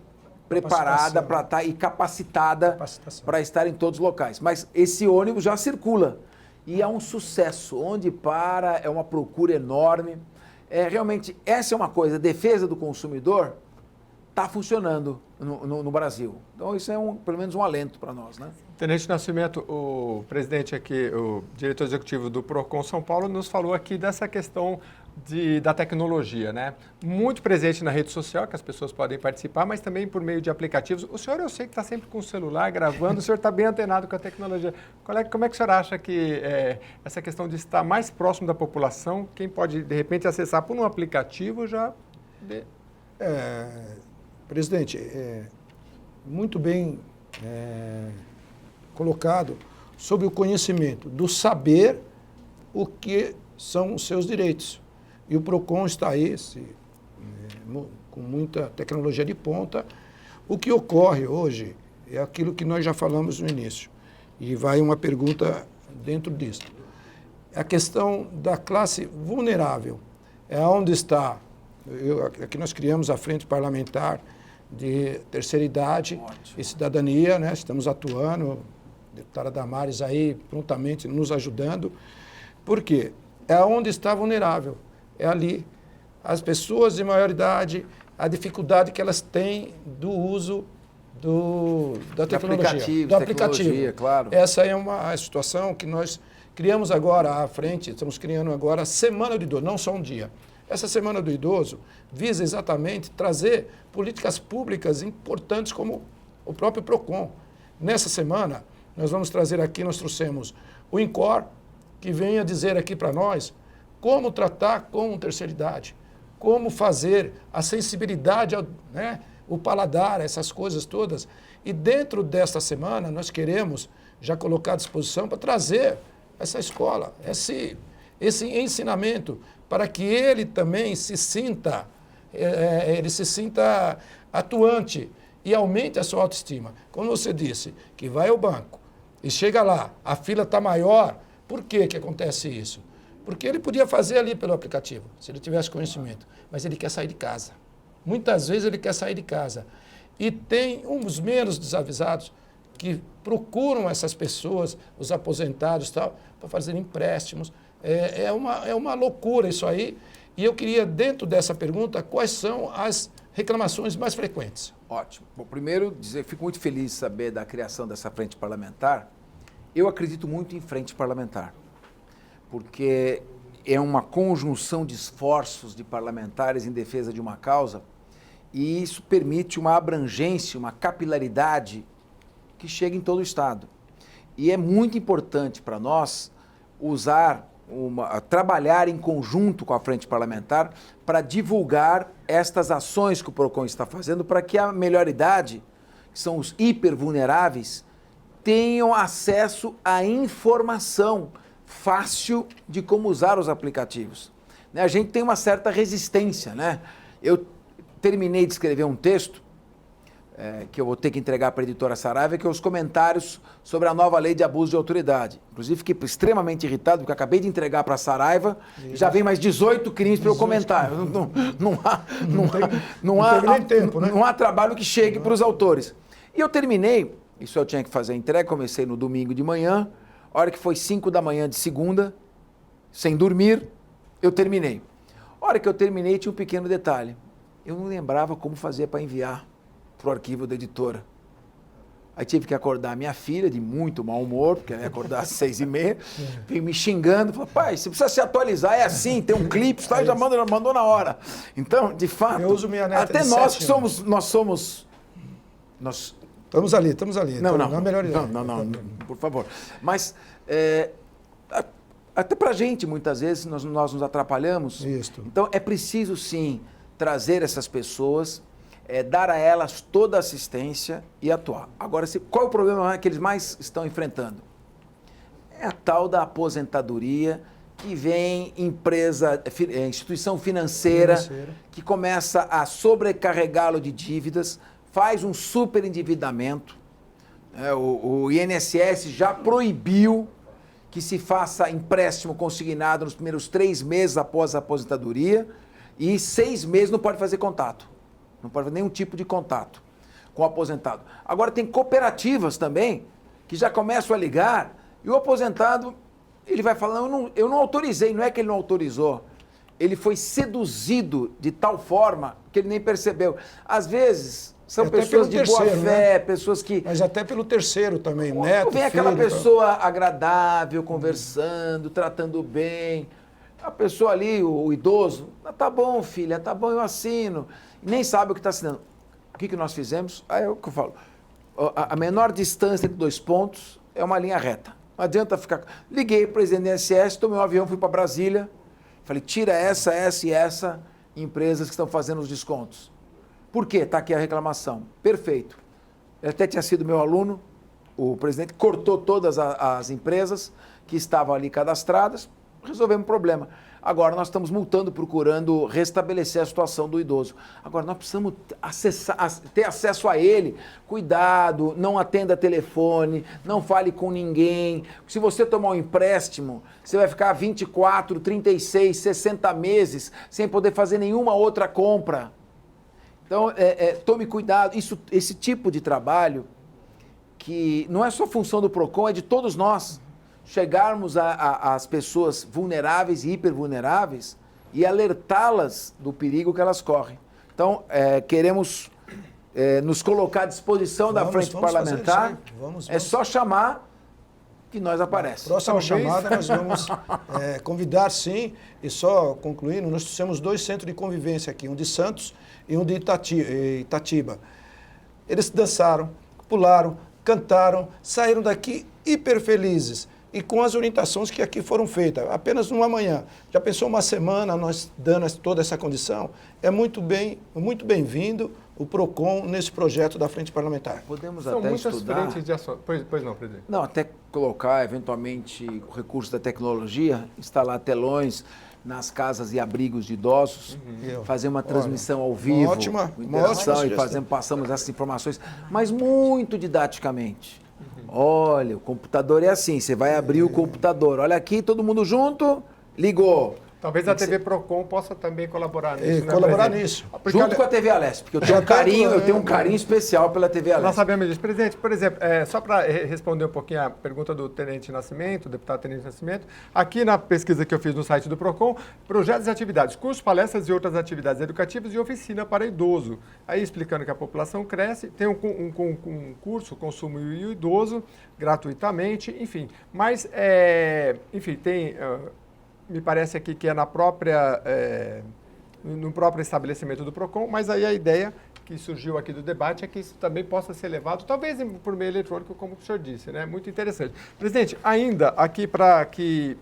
preparada para estar e capacitada para estar em todos os locais. Mas esse ônibus já circula e é um sucesso. Onde para, é uma procura enorme. Realmente, essa é uma coisa, a defesa do consumidor está funcionando no Brasil. Então, isso é pelo menos um alento para nós, né?
Tenente Nascimento, o presidente aqui, o diretor executivo do PROCON São Paulo, nos falou aqui dessa questão da tecnologia, né? Muito presente na rede social, que as pessoas podem participar, mas também por meio de aplicativos. O senhor, eu sei que está sempre com o celular gravando, o senhor está bem antenado com a tecnologia. Como é que o senhor acha que essa questão de estar mais próximo da população, quem pode, de repente, acessar por um aplicativo já...
Presidente, muito bem colocado sobre o conhecimento, do saber o que são os seus direitos. E o PROCON está aí, com muita tecnologia de ponta. O que ocorre hoje é aquilo que nós já falamos no início. E vai uma pergunta dentro disso. A questão da classe vulnerável. É onde está... Aqui nós criamos a Frente Parlamentar de Terceira Idade e Cidadania, né? Estamos atuando, a deputada Damares aí prontamente nos ajudando. Por quê? É onde está vulnerável. É ali. As pessoas de maior idade, a dificuldade que elas têm do uso da tecnologia. Do aplicativo.
Claro.
Essa é uma situação que nós criamos agora à frente, estamos criando agora a Semana do Idoso, não só um dia. Essa Semana do Idoso visa exatamente trazer políticas públicas importantes como o próprio PROCON. Nessa semana, nós vamos trazer aqui, nós trouxemos o INCOR, que venha dizer aqui para nós como tratar com terceira idade, como fazer a sensibilidade, né, o paladar, essas coisas todas. E dentro desta semana, nós queremos já colocar à disposição para trazer essa escola, esse ensinamento, para que ele também se sinta atuante e aumente a sua autoestima. Como você disse, que vai ao banco e chega lá, a fila está maior, por que acontece isso? Porque ele podia fazer ali pelo aplicativo, se ele tivesse conhecimento, mas ele quer sair de casa. Muitas vezes ele quer sair de casa. E tem uns menos desavisados que procuram essas pessoas, os aposentados e tal, para fazer empréstimos. É uma loucura isso aí. E eu queria, dentro dessa pergunta, quais são as reclamações mais frequentes?
Ótimo. Bom, primeiro, fico muito feliz de saber da criação dessa frente parlamentar. Eu acredito muito em frente parlamentar, porque é uma conjunção de esforços de parlamentares em defesa de uma causa e isso permite uma abrangência, uma capilaridade que chega em todo o Estado. E é muito importante para nós trabalhar em conjunto com a frente parlamentar para divulgar estas ações que o PROCON está fazendo para que a melhor idade, que são os hipervulneráveis, tenham acesso à informação fácil de como usar os aplicativos. A gente tem uma certa resistência, né? Eu terminei de escrever um texto que eu vou ter que entregar para a editora Saraiva, que é os comentários sobre a nova lei de abuso de autoridade. Inclusive, fiquei extremamente irritado, porque acabei de entregar para a Saraiva e já vem mais 18 crimes para eu comentar. Não há trabalho que chegue para os autores. E eu terminei, isso eu tinha que fazer a entrega, comecei no domingo de manhã, a hora que foi 5 da manhã de segunda, sem dormir, eu terminei. A hora que eu terminei, tinha um pequeno detalhe. Eu não lembrava como fazer para enviar para o arquivo da editora. Aí tive que acordar minha filha, de muito mau humor, porque ela ia acordar às 6h30, veio me xingando, falou, pai, você precisa se atualizar, é assim, tem um clipe, tá, já mandou na hora. Então, de fato,
eu uso minha neta
até
de
nós que
7 anos.
Nós
Estamos ali.
Não,
na melhor ideia.
não, por favor. Mas, até pra gente, muitas vezes, nós nos atrapalhamos.
Isso.
Então, é preciso, sim, trazer essas pessoas, dar a elas toda a assistência e atuar. Agora, qual é o problema que eles mais estão enfrentando? É a tal da aposentadoria, que vem instituição financeira, que começa a sobrecarregá-lo de dívidas, faz um superendividamento. O INSS já proibiu que se faça empréstimo consignado nos primeiros 3 meses após a aposentadoria e 6 meses não pode fazer contato. Não pode fazer nenhum tipo de contato com o aposentado. Agora tem cooperativas também que já começam a ligar e o aposentado, ele vai falando, eu não autorizei, não é que ele não autorizou. Ele foi seduzido de tal forma que ele nem percebeu. Às vezes são pessoas de boa fé, pessoas que...
Mas até pelo terceiro também, neto,
vem aquela pessoa agradável, conversando, tratando bem. A pessoa ali, o idoso, tá bom, filha, tá bom, eu assino. Nem sabe o que está assinando. O que nós fizemos? Aí é o que eu falo. A menor distância entre 2 pontos é uma linha reta. Não adianta ficar... Liguei para o presidente do INSS, tomei um avião, fui para Brasília. Falei, tira essa e essa empresas que estão fazendo os descontos. Por quê? Está aqui a reclamação. Perfeito. Ele até tinha sido meu aluno, o presidente cortou todas as empresas que estavam ali cadastradas, resolvemos o problema. Agora nós estamos multando, procurando restabelecer a situação do idoso. Agora nós precisamos ter acesso a ele. Cuidado, não atenda telefone, não fale com ninguém. Se você tomar um empréstimo, você vai ficar 24, 36, 60 meses sem poder fazer nenhuma outra compra. Então, tome cuidado. Esse tipo de trabalho, que não é só função do PROCON, é de todos nós. Chegarmos às pessoas vulneráveis e hipervulneráveis e alertá-las do perigo que elas correm. Então, queremos nos colocar à disposição da frente parlamentar. É só chamar que nós aparecemos.
Próxima chamada nós vamos convidar, sim, e só concluindo, nós temos 2 centros de convivência aqui, um de Santos e um de Itatiba. Eles dançaram, pularam, cantaram, saíram daqui hiper felizes e com as orientações que aqui foram feitas, apenas numa manhã. Já pensou uma semana nós dando toda essa condição? É muito bem-vindo o PROCON nesse projeto da Frente Parlamentar.
Podemos
São
até
muitas
estudar...
frentes de ações. Pois não, presidente.
Não, até colocar, eventualmente, o recurso da tecnologia, instalar telões nas casas e abrigos de idosos, fazer uma transmissão ao vivo, com interação e passamos essas informações, mas muito didaticamente. Olha, o computador é assim, você vai abrir o computador, olha aqui, todo mundo junto, ligou.
Talvez a TV PROCON possa também colaborar nisso.
Colaborar nisso.
Junto com a TV Alesp, porque eu tenho um carinho especial pela TV Alesp.
Nós sabemos disso. Presidente, por exemplo, só para responder um pouquinho a pergunta do Tenente Nascimento, deputado Tenente Nascimento, aqui na pesquisa que eu fiz no site do PROCON, projetos e atividades, cursos, palestras e outras atividades educativas e oficina para idoso. Aí explicando que a população cresce, tem um curso, consumo e o idoso, gratuitamente, enfim. Mas, enfim, tem... me parece aqui que é no próprio estabelecimento do PROCON, mas aí a ideia que surgiu aqui do debate é que isso também possa ser levado, talvez por meio eletrônico, como o senhor disse, né? Muito interessante. Presidente, ainda aqui para que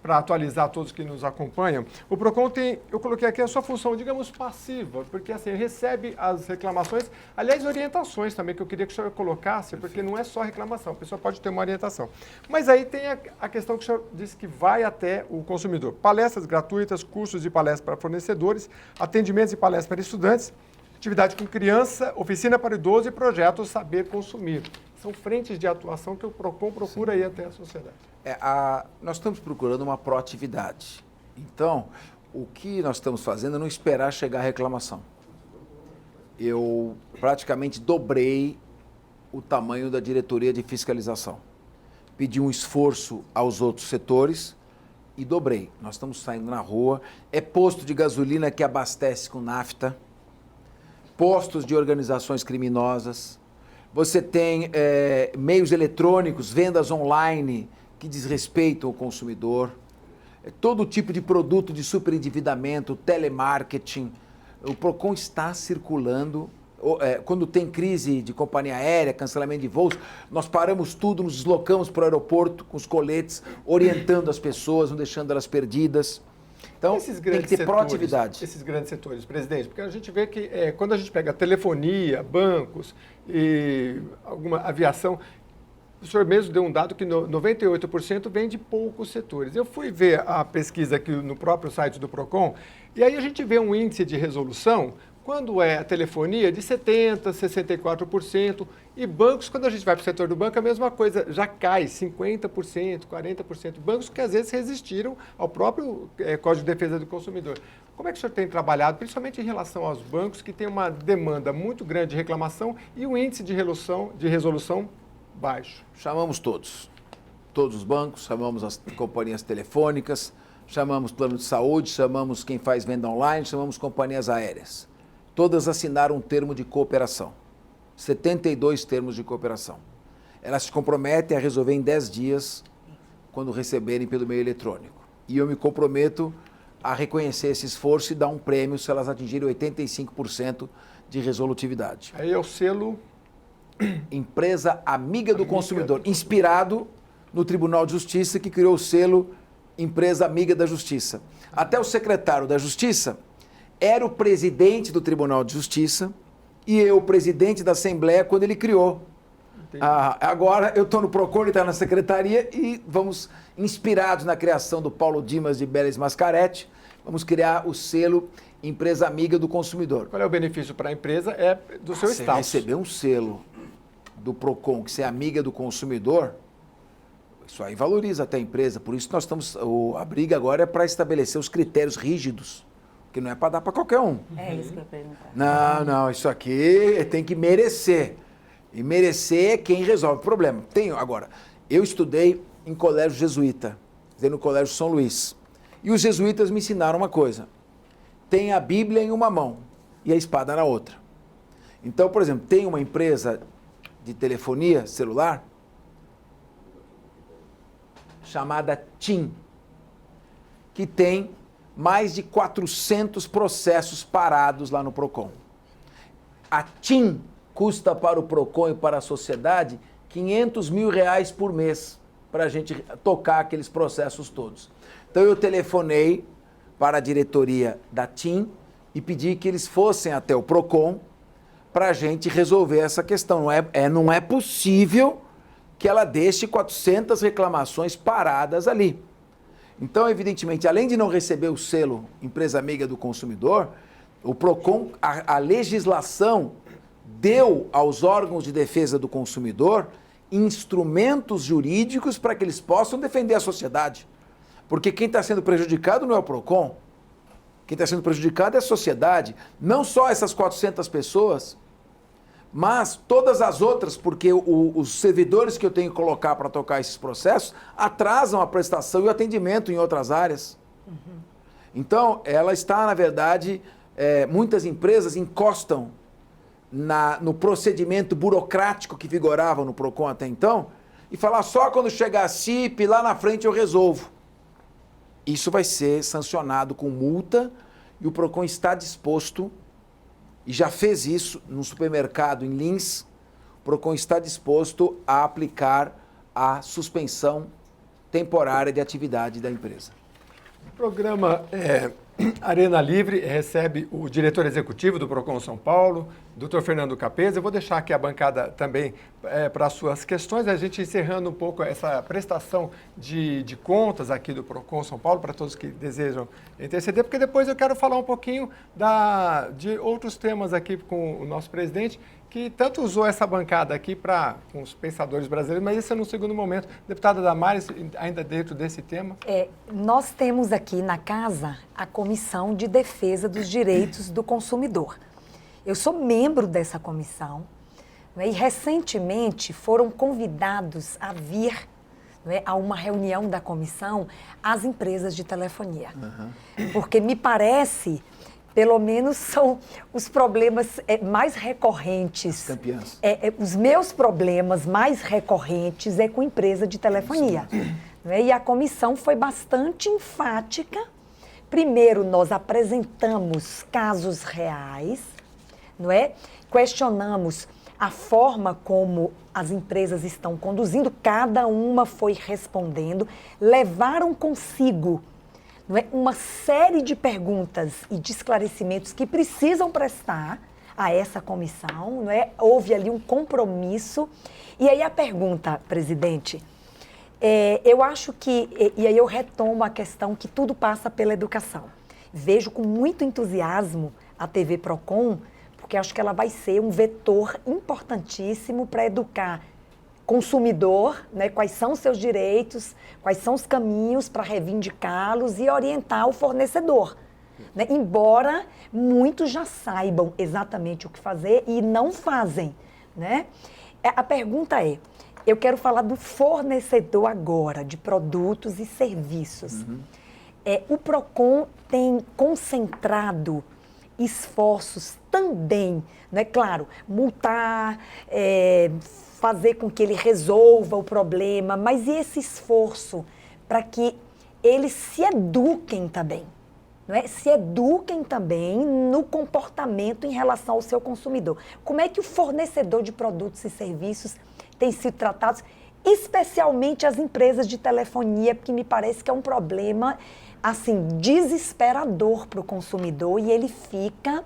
para atualizar todos que nos acompanham, o PROCON tem, eu coloquei aqui a sua função, digamos, passiva, porque assim, recebe as reclamações, aliás, orientações também, que eu queria que o senhor colocasse, porque não é só reclamação, a pessoa pode ter uma orientação. Mas aí tem a questão que o senhor disse que vai até o consumidor. Palestras gratuitas, cursos de palestras para fornecedores, atendimentos e palestras para estudantes, atividade com criança, oficina para idoso e projetos Saber Consumir. São frentes de atuação que o PROCON procura ir até a sociedade.
Nós estamos procurando uma proatividade. Então, o que nós estamos fazendo é não esperar chegar a reclamação. Eu praticamente dobrei o tamanho da diretoria de fiscalização. Pedi um esforço aos outros setores e dobrei. Nós estamos saindo na rua. É posto de gasolina que abastece com nafta, postos de organizações criminosas. Você tem meios eletrônicos, vendas online que desrespeitam o consumidor, todo tipo de produto de superendividamento, telemarketing. O PROCON está circulando. Quando tem crise de companhia aérea, cancelamento de voos, nós paramos tudo, nos deslocamos para o aeroporto com os coletes, orientando as pessoas, não deixando elas perdidas. Então, tem que ter proatividade.
Esses grandes setores, presidente, porque a gente vê que quando a gente pega telefonia, bancos e alguma aviação, o senhor mesmo deu um dado que 98% vem de poucos setores. Eu fui ver a pesquisa aqui no próprio site do PROCON, e aí a gente vê um índice de resolução, quando é a telefonia, de 70%, 64%, e bancos, quando a gente vai para o setor do banco, a mesma coisa, já cai 50%, 40%. Bancos que às vezes resistiram ao próprio Código de Defesa do Consumidor. Como é que o senhor tem trabalhado, principalmente em relação aos bancos, que tem uma demanda muito grande de reclamação e o índice de resolução baixo?
Chamamos todos os bancos, chamamos as companhias telefônicas, chamamos plano de saúde, chamamos quem faz venda online, chamamos companhias aéreas. Todas assinaram um termo de cooperação, 72 termos de cooperação. Elas se comprometem a resolver em 10 dias, quando receberem pelo meio eletrônico. E eu me comprometo a reconhecer esse esforço e dar um prêmio se elas atingirem 85% de resolutividade.
Aí é o selo...
Empresa Amiga do Consumidor, inspirado no Tribunal de Justiça, que criou o selo Empresa Amiga da Justiça. Até o secretário da Justiça era o presidente do Tribunal de Justiça e eu, o presidente da Assembleia, quando ele criou. Agora eu estou no PROCON, ele está na secretaria e vamos, inspirados na criação do Paulo Dimas de Beles Mascaretti, vamos criar o selo Empresa Amiga do Consumidor.
Qual é o benefício para a empresa? É do seu
Você
status.
receber um selo do PROCON, que você é amiga do consumidor, isso aí valoriza até a empresa. Por isso nós estamos, a briga agora é para estabelecer os critérios rígidos, que não é para dar para qualquer um.
É isso que eu ia perguntar.
Não, isso aqui tem que merecer. E merecer é quem resolve o problema. Agora, eu estudei em colégio jesuíta, no colégio São Luís. E os jesuítas me ensinaram uma coisa: tem a Bíblia em uma mão e a espada na outra. Então, por exemplo, tem uma empresa de telefonia celular chamada TIM, que tem mais de 400 processos parados lá no PROCON. A TIM custa para o PROCON e para a sociedade R$500 mil por mês para a gente tocar aqueles processos todos. Então eu telefonei para a diretoria da TIM e pedi que eles fossem até o PROCON para a gente resolver essa questão. Não é possível que ela deixe 400 reclamações paradas ali. Então, evidentemente, além de não receber o selo Empresa Amiga do Consumidor, o PROCON, a legislação deu aos órgãos de defesa do consumidor instrumentos jurídicos para que eles possam defender a sociedade. Porque quem está sendo prejudicado não é o PROCON, quem está sendo prejudicado é a sociedade. Não só essas 400 pessoas, mas todas as outras, porque os servidores que eu tenho que colocar para tocar esses processos atrasam a prestação e o atendimento em outras áreas. Então, ela está, na verdade, muitas empresas encostam no procedimento burocrático que vigorava no PROCON até então e falam, só quando chegar a CIP, lá na frente eu resolvo. Isso vai ser sancionado com multa e o PROCON está disposto, e já fez isso no supermercado em Lins, o PROCON está disposto a aplicar a suspensão temporária de atividade da empresa.
O programa Arena Livre recebe o diretor executivo do Procon São Paulo, Dr. Fernando Capeza. Eu vou deixar aqui a bancada também para as suas questões, a gente encerrando um pouco essa prestação de contas aqui do Procon São Paulo, para todos que desejam interceder, porque depois eu quero falar um pouquinho de outros temas aqui com o nosso presidente, que tanto usou essa bancada aqui com os pensadores brasileiros, mas esse é no segundo momento. Deputada Damares, ainda dentro desse tema.
Nós temos aqui na casa a Comissão de Defesa dos Direitos do Consumidor. Eu sou membro dessa comissão, né, e recentemente foram convidados a vir, né, a uma reunião da comissão as empresas de telefonia. Porque me parece, pelo menos são os problemas mais recorrentes.
Campeãs.
Os meus problemas mais recorrentes é com empresa de telefonia. Né? E a comissão foi bastante enfática. Primeiro, nós apresentamos casos reais, não é? Questionamos a forma como as empresas estão conduzindo, cada uma foi respondendo, levaram consigo, não é, uma série de perguntas e de esclarecimentos que precisam prestar a essa comissão, não é? Houve ali um compromisso. E aí a pergunta, presidente, eu acho que, e aí eu retomo a questão que tudo passa pela educação. Vejo com muito entusiasmo a TV Procon, porque acho que ela vai ser um vetor importantíssimo para educar consumidor, né, quais são os seus direitos, quais são os caminhos para reivindicá-los e orientar o fornecedor. Né? Embora muitos já saibam exatamente o que fazer e não fazem. Né? A pergunta eu quero falar do fornecedor agora, de produtos e serviços. O Procon tem concentrado esforços também, né? Claro, multar, fazer com que ele resolva o problema, mas e esse esforço para que eles se eduquem também, não é? Se eduquem também no comportamento em relação ao seu consumidor. Como é que o fornecedor de produtos e serviços tem sido tratado, especialmente as empresas de telefonia, porque me parece que é um problema assim, desesperador para o consumidor e ele fica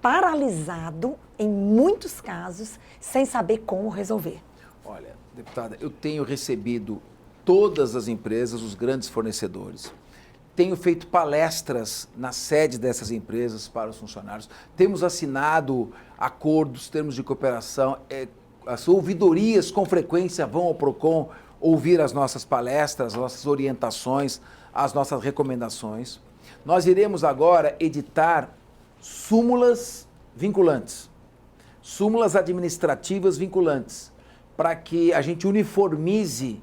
paralisado, em muitos casos, sem saber como resolver.
Olha, deputada, eu tenho recebido todas as empresas, os grandes fornecedores. Tenho feito palestras na sede dessas empresas para os funcionários. Temos assinado acordos, termos de cooperação. As ouvidorias com frequência vão ao Procon ouvir as nossas palestras, as nossas orientações, as nossas recomendações. Nós iremos agora editar súmulas vinculantes, súmulas administrativas vinculantes, para que a gente uniformize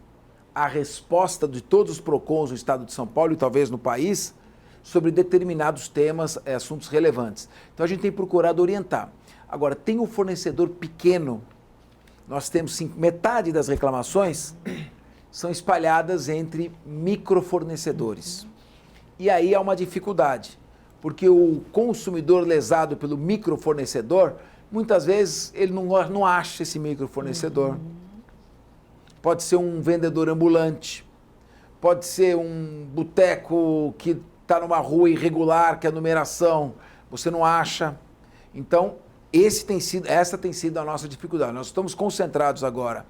a resposta de todos os PROCONs do Estado de São Paulo e talvez no país sobre determinados temas, assuntos relevantes. Então a gente tem procurado orientar. Agora, tem um fornecedor pequeno, nós temos metade das reclamações são espalhadas entre microfornecedores. E aí há uma dificuldade, porque o consumidor lesado pelo microfornecedor, muitas vezes ele não acha esse microfornecedor. Pode ser um vendedor ambulante, pode ser um boteco que está numa rua irregular, que a numeração você não acha. Então, essa tem sido a nossa dificuldade. Nós estamos concentrados agora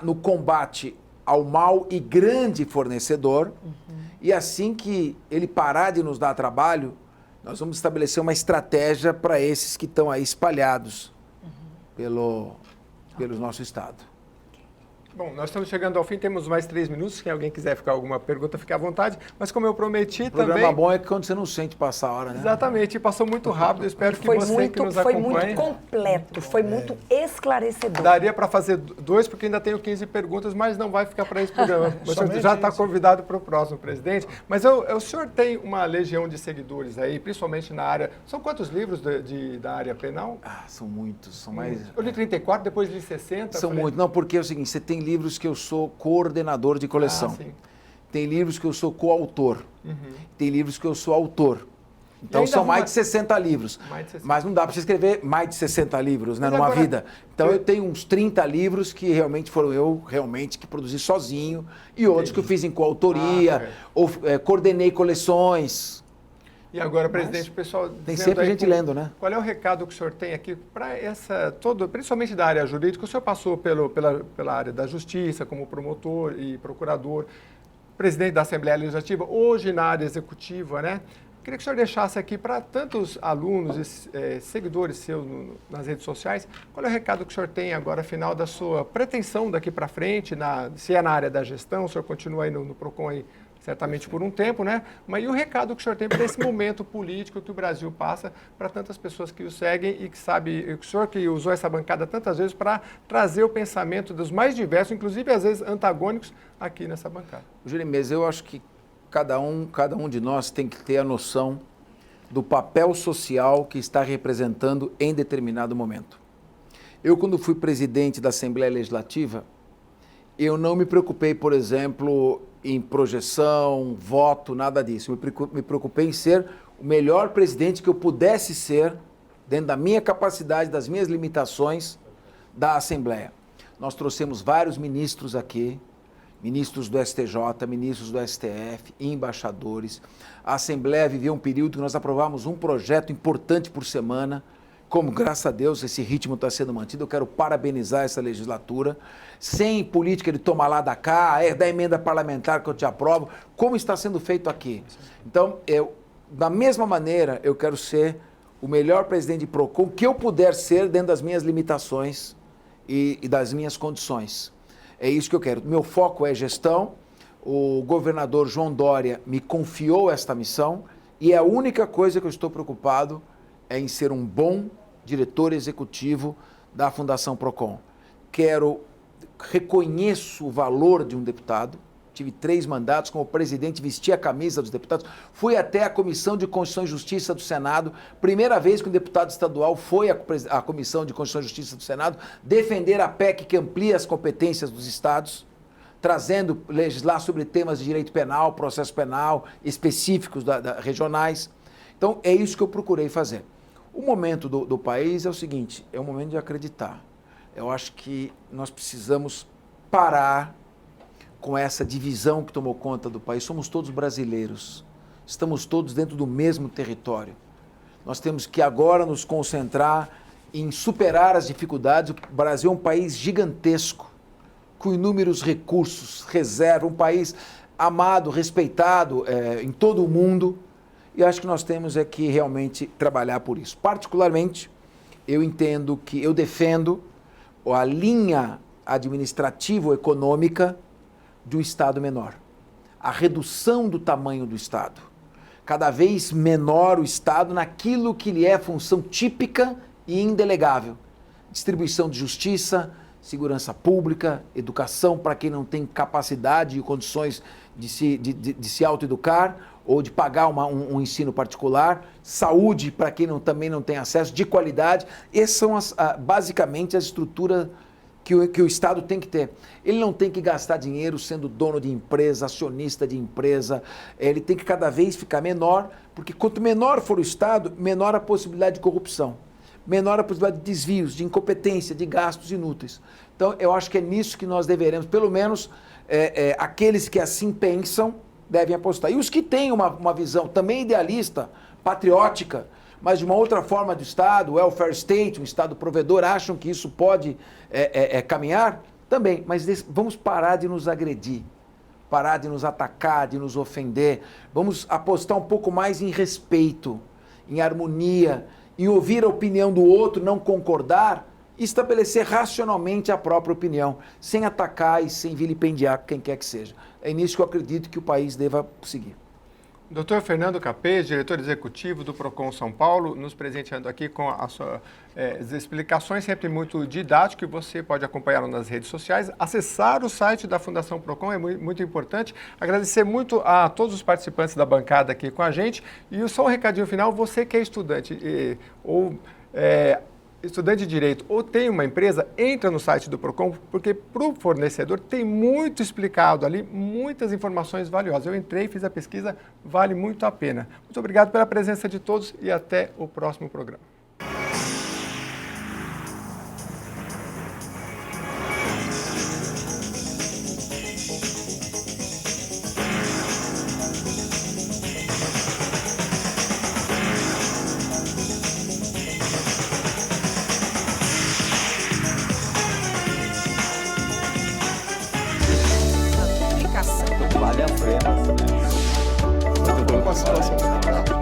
no combate ao mau e grande fornecedor, e assim que ele parar de nos dar trabalho, nós vamos estabelecer uma estratégia para esses que estão aí espalhados pelo nosso estado.
Bom, nós estamos chegando ao fim, temos mais 3 minutos. Se alguém quiser ficar alguma pergunta, fique à vontade. Mas como eu prometi também...
O programa bom é que quando você não sente passar a hora, né?
Exatamente, passou muito rápido. Eu espero que você que nos acompanhe...
Foi muito completo, foi muito esclarecedor.
Daria para fazer 2, porque ainda tenho 15 perguntas, mas não vai ficar para esse programa. O senhor já está convidado para o próximo, presidente. Mas o senhor tem uma legião de seguidores aí, principalmente na área... São quantos livros da área penal?
São muitos, são mais...
Eu li 34, depois li 60.
São muitos. Não, porque é o seguinte, você tem livros que eu sou coordenador de coleção.
Sim.
Tem livros que eu sou coautor. Tem livros que eu sou autor. Então são mais de 60 livros.
Mais de 60.
Mas não dá para você escrever mais de 60 livros, né, numa
agora,
vida. Então eu tenho uns 30 livros que realmente foram eu que produzi sozinho e outros que eu fiz em coautoria, ou coordenei coleções.
E agora, presidente, o pessoal...
Tem sempre gente lendo, né?
Qual é o recado que o senhor tem aqui para principalmente da área jurídica? O senhor passou pela área da justiça, como promotor e procurador, presidente da Assembleia Legislativa, hoje na área executiva, né? Queria que o senhor deixasse aqui para tantos alunos e seguidores seus nas redes sociais, qual é o recado que o senhor tem agora, afinal, da sua pretensão daqui para frente, se é na área da gestão, o senhor continua aí no PROCON aí, certamente por um tempo, né? Mas e o recado que o senhor tem para esse momento político que o Brasil passa, para tantas pessoas que o seguem e que sabe, o senhor que usou essa bancada tantas vezes para trazer o pensamento dos mais diversos, inclusive às vezes antagônicos, aqui nessa bancada?
Jeremias, eu acho que cada um de nós tem que ter a noção do papel social que está representando em determinado momento. Eu, quando fui presidente da Assembleia Legislativa, eu não me preocupei, por exemplo, em projeção, voto, nada disso. Eu me preocupei em ser o melhor presidente que eu pudesse ser, dentro da minha capacidade, das minhas limitações, da Assembleia. Nós trouxemos vários ministros aqui, ministros do STJ, ministros do STF, embaixadores. A Assembleia viveu um período que nós aprovamos um projeto importante por semana. Como, graças a Deus, esse ritmo está sendo mantido, eu quero parabenizar essa legislatura. Sem política de tomar lá da cá, da emenda parlamentar que eu te aprovo, como está sendo feito aqui. Então, da mesma maneira, eu quero ser o melhor presidente de PROCON que eu puder ser dentro das minhas limitações e das minhas condições. É isso que eu quero. Meu foco é gestão. O governador João Dória me confiou esta missão e a única coisa que eu estou preocupado é em ser um bom diretor executivo da Fundação PROCON. Reconheço o valor de um deputado, tive 3 mandatos como presidente, vesti a camisa dos deputados, fui até a Comissão de Constituição e Justiça do Senado, primeira vez que um deputado estadual foi à Comissão de Constituição e Justiça do Senado, defender a PEC que amplia as competências dos estados, legislar sobre temas de direito penal, processo penal, específicos regionais. Então, é isso que eu procurei fazer. O momento do país é o seguinte, é um momento de acreditar. Eu acho que nós precisamos parar com essa divisão que tomou conta do país. Somos todos brasileiros, estamos todos dentro do mesmo território. Nós temos que agora nos concentrar em superar as dificuldades. O Brasil é um país gigantesco, com inúmeros recursos, reserva, um país amado, respeitado em todo o mundo. E acho que nós temos que realmente trabalhar por isso. Particularmente, eu defendo a linha administrativo-econômica do Estado menor. A redução do tamanho do Estado. Cada vez menor o Estado naquilo que lhe é função típica e indelegável. Distribuição de justiça, segurança pública, educação para quem não tem capacidade e condições de se autoeducar ou de pagar um ensino particular, saúde para quem também não tem acesso, de qualidade. Essas são basicamente as estruturas que o Estado tem que ter. Ele não tem que gastar dinheiro sendo dono de empresa, acionista de empresa. Ele tem que cada vez ficar menor, porque quanto menor for o Estado, menor a possibilidade de corrupção, menor a possibilidade de desvios, de incompetência, de gastos inúteis. Então, eu acho que é nisso que nós deveremos, pelo menos aqueles que assim pensam, devem apostar. E os que têm uma visão também idealista, patriótica, mas de uma outra forma do Estado, welfare state, um Estado provedor, acham que isso pode caminhar, também. Mas vamos parar de nos agredir, parar de nos atacar, de nos ofender. Vamos apostar um pouco mais em respeito, em harmonia, em ouvir a opinião do outro, não concordar, e estabelecer racionalmente a própria opinião, sem atacar e sem vilipendiar quem quer que seja. É nisso que eu acredito que o país deva seguir.
Dr. Fernando Capês, diretor executivo do PROCON São Paulo, nos presenteando aqui com as suas explicações, sempre muito didático, que você pode acompanhar nas redes sociais, acessar o site da Fundação PROCON, é muito importante. Agradecer muito a todos os participantes da bancada aqui com a gente. E só um recadinho final, você que é estudante ou estudante de Direito ou tem uma empresa, entra no site do PROCON, porque para o fornecedor tem muito explicado ali, muitas informações valiosas. Eu entrei, fiz a pesquisa, vale muito a pena. Muito obrigado pela presença de todos e até o próximo programa.
Vale a pena. Muito bom com a situação.